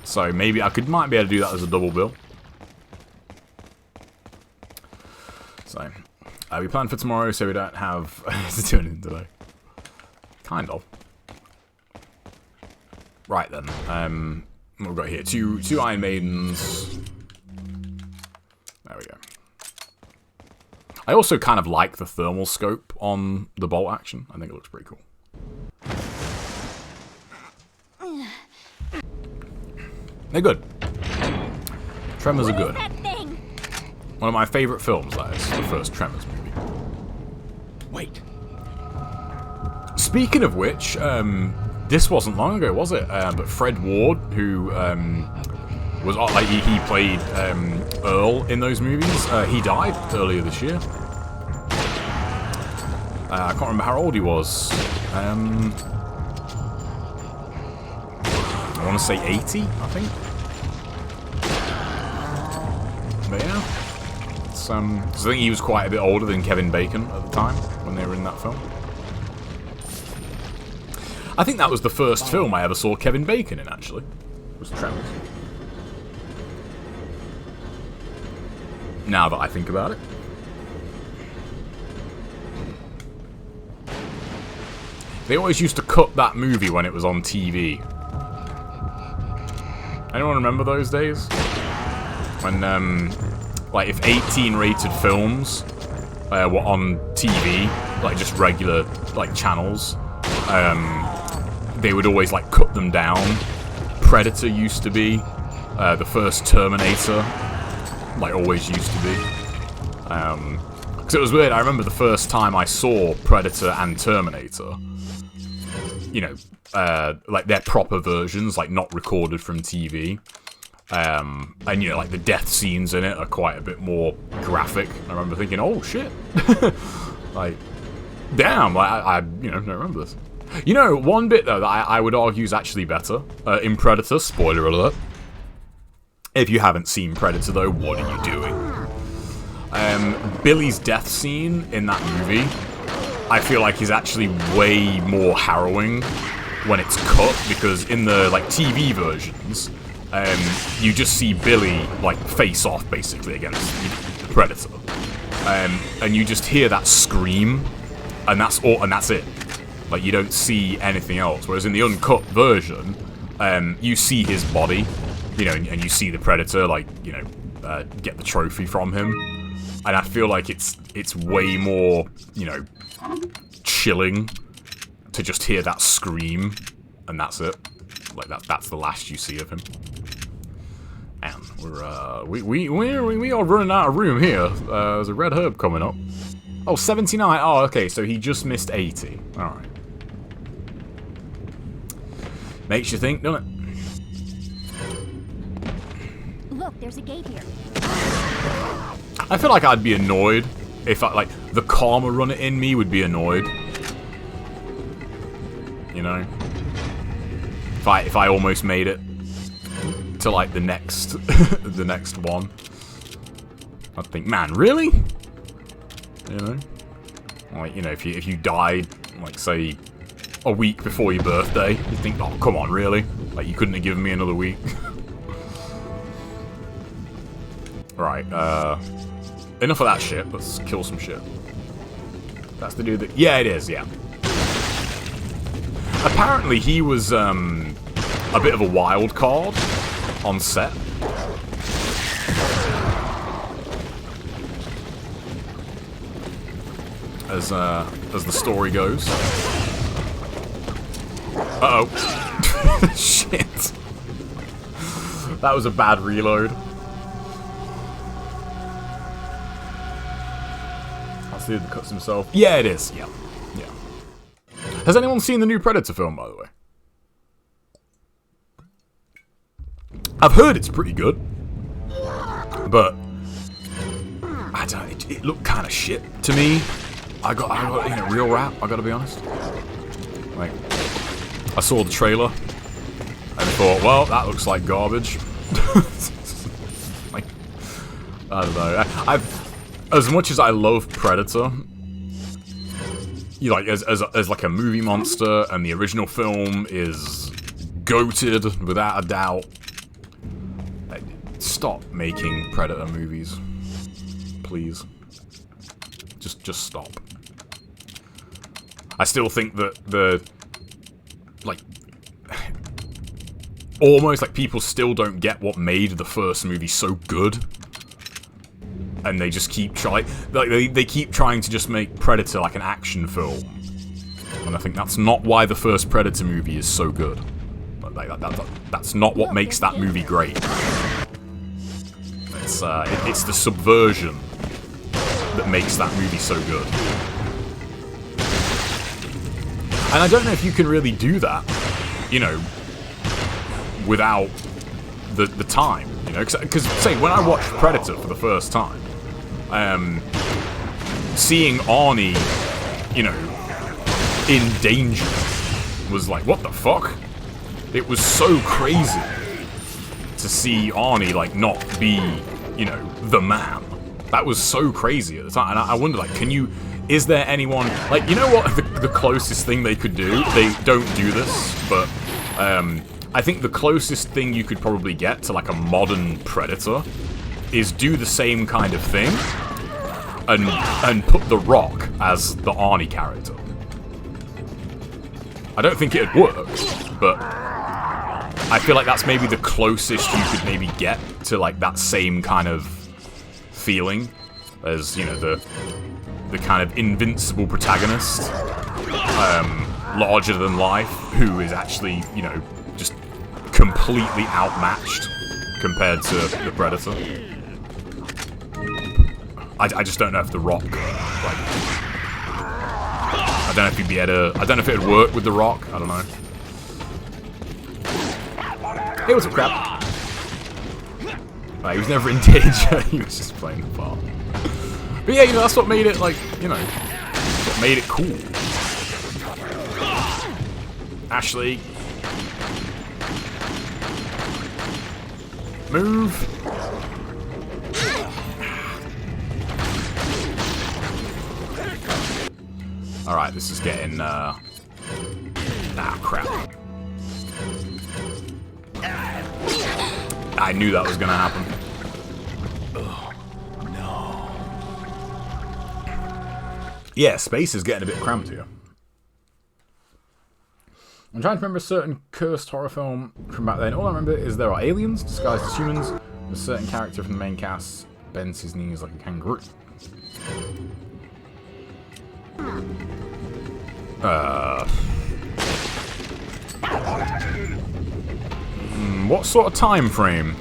S1: So maybe I might be able to do that as a double bill. So, we plan for tomorrow, so we don't have to do anything today. Kind of. Right then. What we've got here? Two Iron Maidens. There we go. I also kind of like the thermal scope on the bolt action. I think it looks pretty cool. They're good. Tremors are good. One of my favourite films, that is. The first Tremors movie.
S2: Wait.
S1: Speaking of which, this wasn't long ago, was it? But Fred Ward, who was like he played Earl in those movies. He died earlier this year. I can't remember how old he was. I want to say 80, I think. But yeah. So I think he was quite a bit older than Kevin Bacon at the time when they were in that film. I think that was the first film I ever saw Kevin Bacon in, actually. Was Tremors. Now that I think about it. They always used to cut that movie when it was on TV. Anyone remember those days? When, like, if 18-rated films were on TV, like, just regular, like, channels, they would always, like, cut them down. Predator used to be. The first Terminator, like, always used to be. Because it was weird. I remember the first time I saw Predator and Terminator. You know, like, they're proper versions, like, not recorded from TV. And, you know, like, the death scenes in it are quite a bit more graphic. I remember thinking, oh, shit. Like, damn, I you know, don't remember this. You know, one bit, though, that I would argue is actually better. In Predator, spoiler alert. If you haven't seen Predator, though, what are you doing? Billy's death scene in that movie, I feel like is actually way more harrowing when it's cut, because in the, like, TV versions, you just see Billy, like, face off, basically, against the Predator. And you just hear that scream, and that's all, and that's it. Like, you don't see anything else. Whereas in the uncut version, you see his body, you know, and you see the Predator, like, you know, get the trophy from him. And I feel like it's way more, you know, chilling to just hear that scream, and that's it. Like, that's the last you see of him. And we are running out of room here. There's a red herb coming up. Oh, 79. Oh, okay, so he just missed 80. Alright. Makes you think, doesn't it?
S5: Look, there's a gate here.
S1: I feel like I'd be annoyed if like, the karma runner in me would be annoyed. You know? If I almost made it. to like the next the next one, I'd think, man, really? You know, like, you know, if you died, like, say, a week before your birthday, you think, oh, come on, really? Like, you couldn't have given me another week. Right, enough of that shit. Let's kill some shit. That's the dude that... Yeah, it is, yeah. Apparently, he was, a bit of a wild card on set. As the story goes. Uh-oh. Shit. That was a bad reload. That's the dude that cuts himself. Yeah, it is. Yeah. Yeah. Has anyone seen the new Predator film, by the way? I've heard it's pretty good. But I don't, it looked kind of shit to me. I got you know, real rap, I gotta be honest. Like, I saw the trailer and thought, well, that looks like garbage. Like, I don't know. I've, as much as I love Predator, you like as like a movie monster, and the original film is goated without a doubt. Stop making Predator movies, please. Just stop. I still think that like, almost like people still don't get what made the first movie so good, and they just keep trying. Like they keep trying to just make Predator like an action film, and I think that's not why the first Predator movie is so good. Like that's not what makes that movie great. It's the subversion that makes that movie so good. And I don't know if you can really do that, you know, without the time, you know, because say when I watched Predator for the first time, seeing Arnie, you know, in danger was like, what the fuck? It was so crazy to see Arnie like not be, you know, the man. That was so crazy at the time, and I wonder, like, is there anyone, like, you know what, the closest thing they could do, they don't do this, but, I think the closest thing you could probably get to, like, a modern Predator is do the same kind of thing, and put The Rock as the Arnie character. I don't think it'd work, but I feel like that's maybe the closest you could maybe get to, like, that same kind of feeling as, you know, the kind of invincible protagonist, larger than life, who is actually, you know, just completely outmatched compared to the Predator. I just don't know if The Rock, like, I don't know if he'd be able to, I don't know if it'd work with The Rock, I don't know. Hey, what's up, crap? He was never in danger, he was just playing the part. But yeah, you know, that's what made it, like, you know, what made it cool. Ashley. Move. Alright, this is getting, ah, crap. I knew that was gonna happen.
S2: Oh, no.
S1: Yeah, space is getting a bit cramped here. I'm trying to remember a certain cursed horror film from back then. All I remember is there are aliens disguised as humans. A certain character from the main cast bends his knees like a kangaroo. What sort of time frame?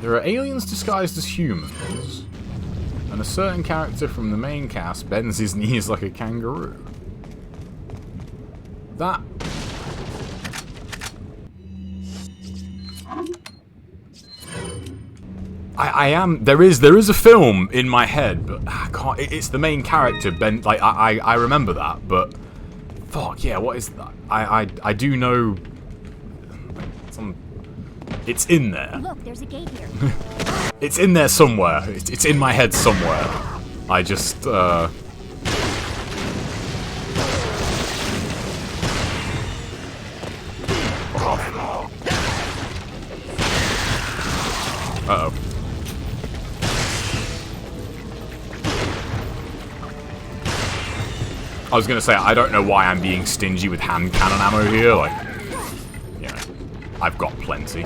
S1: There are aliens disguised as humans, and a certain character from the main cast bends his knees like a kangaroo. That... There is a film in my head, but I can't, it's the main character, Ben, like, I remember that, but Fuck, yeah, what is that? I do know... It's in there.
S5: Look, there's a gate here.
S1: It's in there somewhere. It's in my head somewhere. I just, Uh-oh. I was gonna say, I don't know why I'm being stingy with hand cannon ammo here, like, you know, I've got plenty.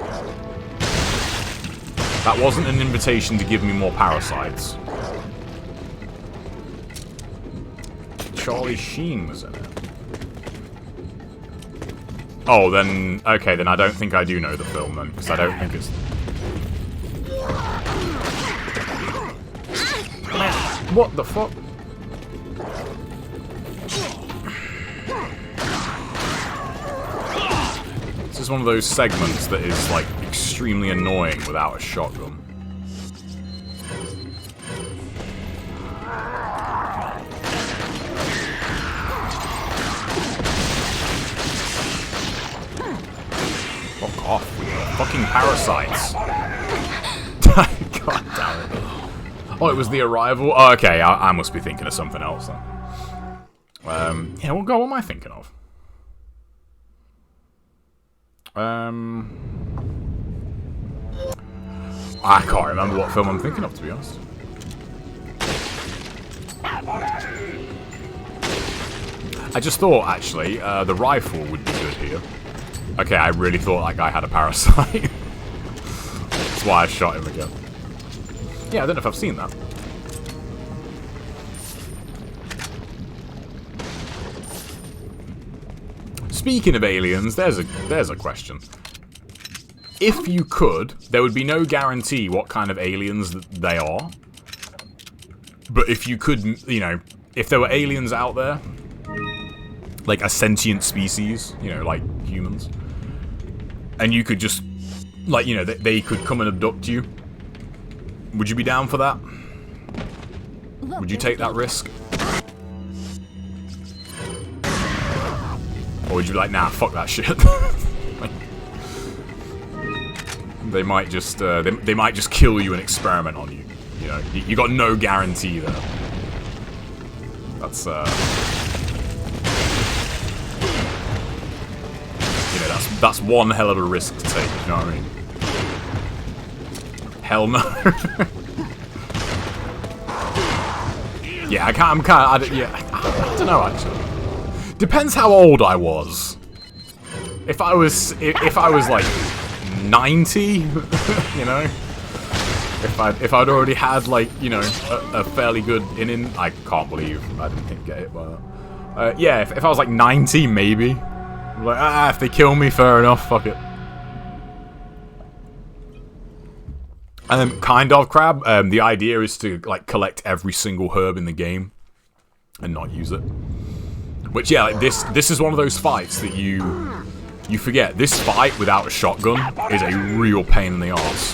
S1: That wasn't an invitation to give me more parasites. Charlie Sheen was in it. Oh, then, okay, then I don't think I do know the film then, because I don't think it's... What the fuck? This is one of those segments that is, like, extremely annoying without a shotgun. Fuck off with your fucking parasites. God damn it. Oh, it was The Arrival? Oh, okay, I must be thinking of something else then. Yeah, well, go, what am I thinking of? I can't remember what film I'm thinking of, to be honest. I just thought, actually, the rifle would be good here. Okay, I really thought that guy had a parasite. That's why I shot him again. Yeah, I don't know if I've seen that. Speaking of aliens, there's a question. If you could, there would be no guarantee what kind of aliens they are. But if you could, you know, if there were aliens out there, like a sentient species, you know, like humans, and you could just, like, you know, they could come and abduct you, would you be down for that?
S5: Look,
S1: Would you take that risk? Or would you be like, nah, fuck that shit? Like, they might just kill you and experiment on you. You know, you got no guarantee there. That's you know, that's one hell of a risk to take. You know what I mean? Hell no. Yeah, I don't know actually. Depends how old I was. If I was like 90, you know, if I'd already had, like, you know, a fairly good in, I can't believe I didn't get hit by that. Yeah, if I was like 90, maybe. Like, if they kill me, fair enough. Fuck it. Kind of, Crab. The idea is to, like, collect every single herb in the game and not use it. Which, yeah, like, this is one of those fights that you forget. This fight without a shotgun is a real pain in the arse.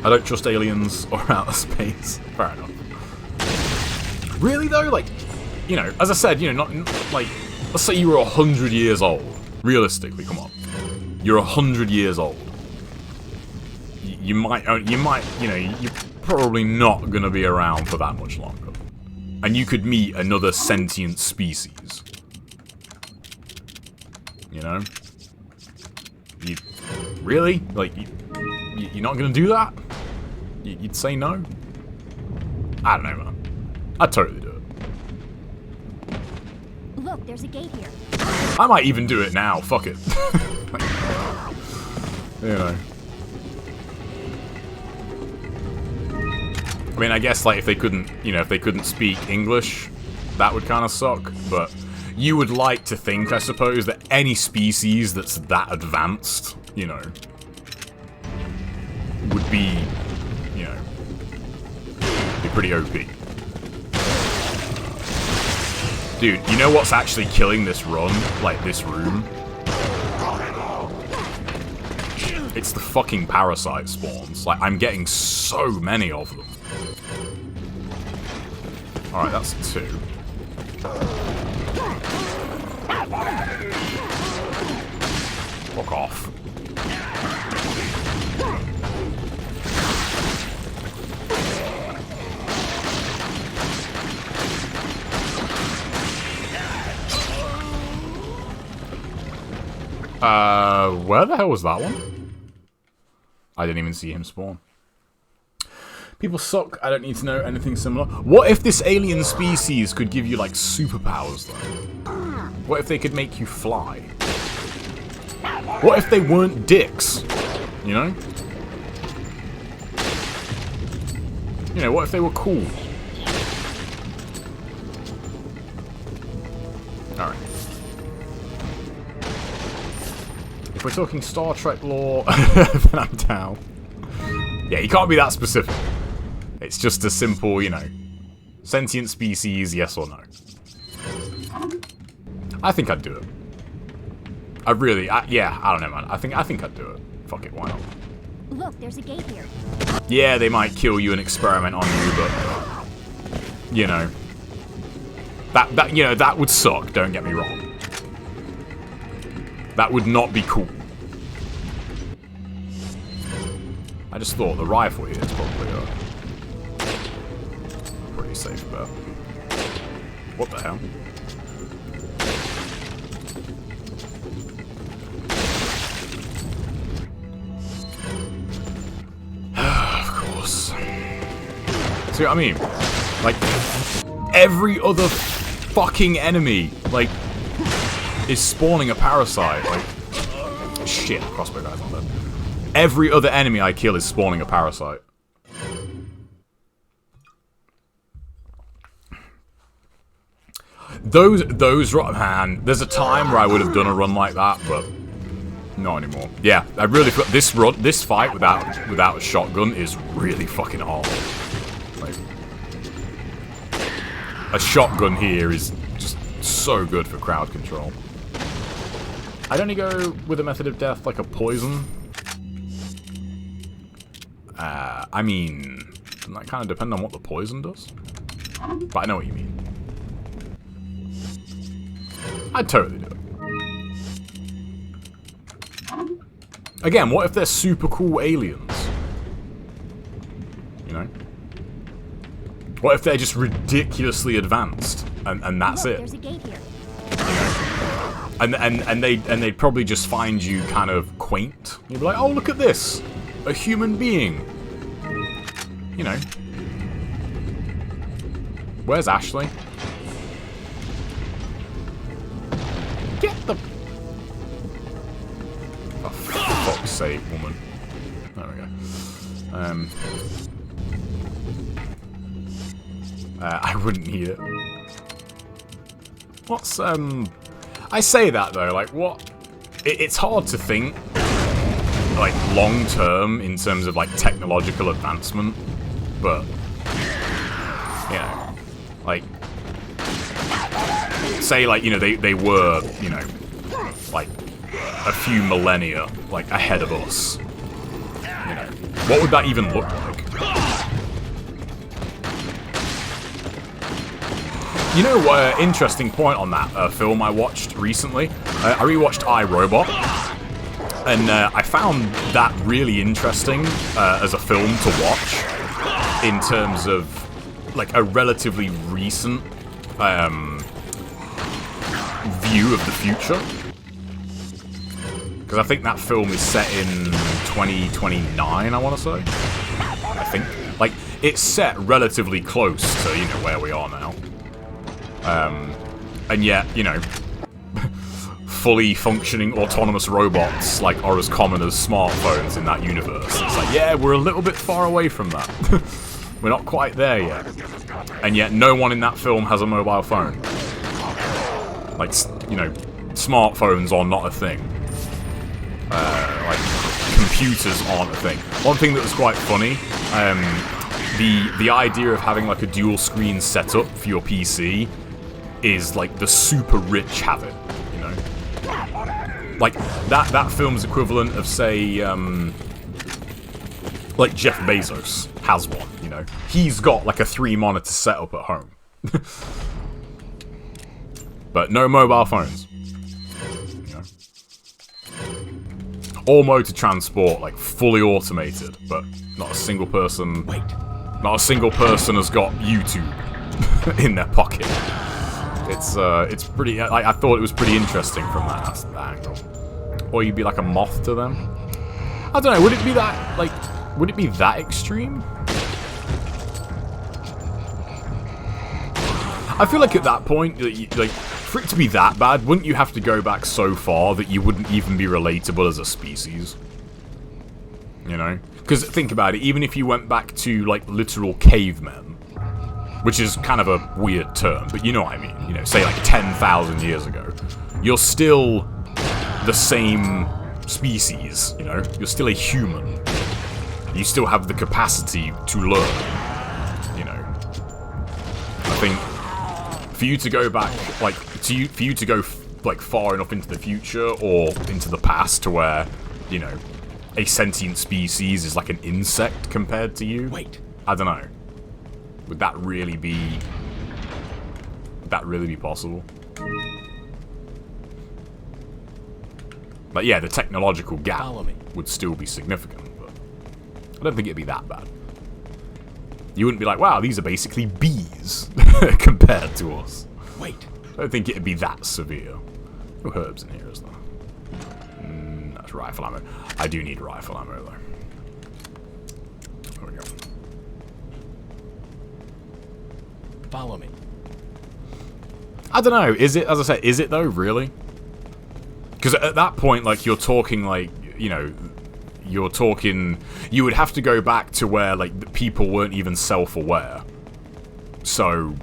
S1: I don't trust aliens or outer space. Fair enough. Really though, like, you know, as I said, you know, not like, let's say you were 100 years old. Realistically, come on, you're 100 years old. You might, you know, you're probably not gonna be around for that much longer. And you could meet another sentient species. You know? Really? Like, you're not gonna do that? You'd say no? I don't know, man. I'd totally do it.
S5: Look, there's a gate here.
S1: I might even do it now. Fuck it. You know. I mean, I guess, like, if they couldn't, you know, if they couldn't speak English, that would kind of suck, but you would like to think, I suppose, that any species that's that advanced, you know, would be, you know, be pretty OP. Dude, you know what's actually killing this run, like this room? It's the fucking parasite spawns. Like, I'm getting so many of them. Alright, that's 2. Fuck off. Where the hell was that one? I didn't even see him spawn. People suck. I don't need to know anything similar. What if this alien species could give you, like, superpowers, though? What if they could make you fly? What if they weren't dicks? You know? You know, what if they were cool? Alright. If we're talking Star Trek lore, then I'm down. Yeah, you can't be that specific. It's just a simple, you know, sentient species, yes or no. I think I'd do it. Yeah, I don't know, man. I think I'd do it. Fuck it, why not?
S5: Look, there's a gate here.
S1: Yeah, they might kill you and experiment on you, but you know, that would suck. Don't get me wrong. That would not be cool. I just thought the rifle here is probably a pretty safe bet. What the hell? Of course. See what I mean? Like, every other fucking enemy, like, is spawning a parasite. Like, shit, crossbow guy's not dead. Every other enemy I kill is spawning a parasite. Those man, there's a time where I would have done a run like that, but not anymore. Yeah, I really this fight without a shotgun is really fucking hard. Like, a shotgun here is just so good for crowd control. I'd only go with a method of death like a poison. I mean, doesn't that kind of depend on what the poison does? But I know what you mean. I'd totally do it. Again, what if they're super cool aliens? You know? What if they're just ridiculously advanced and that's
S5: Look,
S1: it?
S5: there's a gate here.
S1: You know? And they'd probably just find you kind of quaint. You'd be like, oh, look at this, a human being. You know. Where's Ashley? Get the... Oh, for fuck's sake, woman. There we go. I wouldn't need it. What's, I say that, though, like, what... It's hard to think, like, long-term in terms of, like, technological advancement, but, you know, like... Say, like, you know, they were, you know, like, a few millennia, like, ahead of us. You know, what would that even look like? You know what, interesting point on that film I watched recently? I rewatched I, Robot, and I found that really interesting as a film to watch in terms of, like, a relatively recent view of the future. Because I think that film is set in 2029, I want to say. I think. Like, it's set relatively close to, you know, where we are now. And yet, you know, fully functioning autonomous robots, like, are as common as smartphones in that universe. It's like, yeah, we're a little bit far away from that. We're not quite there yet. And yet, no one in that film has a mobile phone. Like, you know, smartphones are not a thing. Like, computers aren't a thing. One thing that was quite funny, the idea of having, like, a dual screen setup for your PC is, like, the super rich have it, you know? Like, that film's equivalent of, say, like, Jeff Bezos has one, you know? He's got, like, a 3-monitor setup at home. But no mobile phones. You know? all motor transport, like, fully automated, but not a single person...
S2: Wait.
S1: Not a single person has got YouTube in their pocket. It's pretty... I thought it was pretty interesting from that angle. Or you'd be like a moth to them. I don't know, would it be that, like... Would it be that extreme? I feel like at that point, like, for it to be that bad, wouldn't you have to go back so far that you wouldn't even be relatable as a species? You know? Because think about it, even if you went back to, like, literal cavemen, which is kind of a weird term, but you know what I mean, you know, say like 10,000 years ago, you're still the same species, you know? You're still a human. You still have the capacity to learn, you know? I think... For you to go back, like, for you to go, like, far enough into the future or into the past to where, you know, a sentient species is like an insect compared to you.
S2: Wait.
S1: I don't know. Would that really be... Would that really be possible? But yeah, the technological gap would still be significant, but I don't think it'd be that bad. You wouldn't be like, wow, these are basically bees compared to us.
S2: Wait.
S1: I don't think it'd be that severe. No herbs in here, is there? That's rifle ammo. I do need rifle ammo, though. There we go.
S2: Follow me.
S1: I don't know. Is it, as I said, is it though, really? Because at that point, like, you're talking, like, you know... You're talking... You would have to go back to where, like, the people weren't even self-aware. So,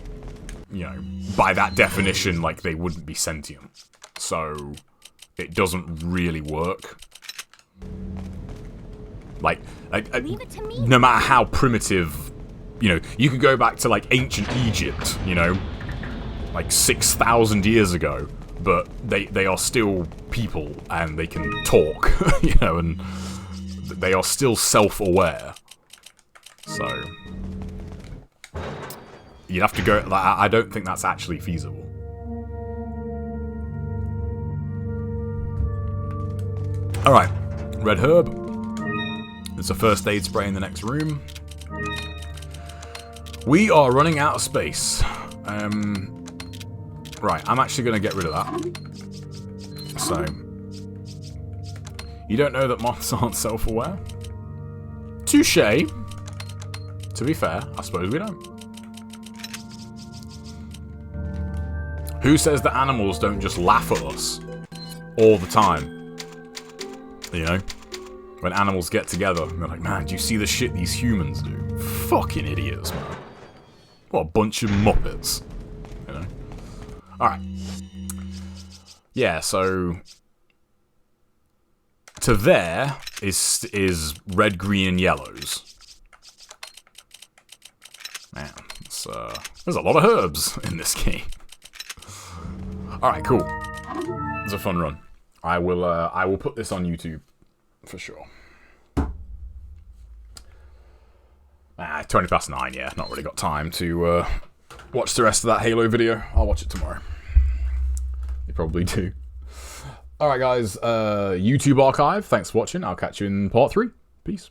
S1: you know, by that definition, like, they wouldn't be sentient. So, it doesn't really work. Like
S5: Leave it to me.
S1: no matter how primitive... You know, you could go back to, like, ancient Egypt, you know? Like, 6,000 years ago. But they are still people, and they can talk, you know, and... They are still self-aware. So... You'd have to go... Like, I don't think that's actually feasible. Alright. Red herb. There's a first aid spray in the next room. We are running out of space. Right, I'm actually going to get rid of that. So... You don't know that moths aren't self-aware? Touché. To be fair, I suppose we don't. Who says that animals don't just laugh at us all the time? You know? When animals get together, they're like, man, do you see the shit these humans do? Fucking idiots, man. What a bunch of muppets. You know? Alright. Yeah, so... To there is red, green, and yellows. Man, there's a lot of herbs in this game. Alright, cool. It was a fun run. I will put this on YouTube for sure. 9:20, yeah. Not really got time to watch the rest of that Halo video. I'll watch it tomorrow. You probably do. Alright guys, YouTube archive, thanks for watching. I'll catch you in part 3. Peace.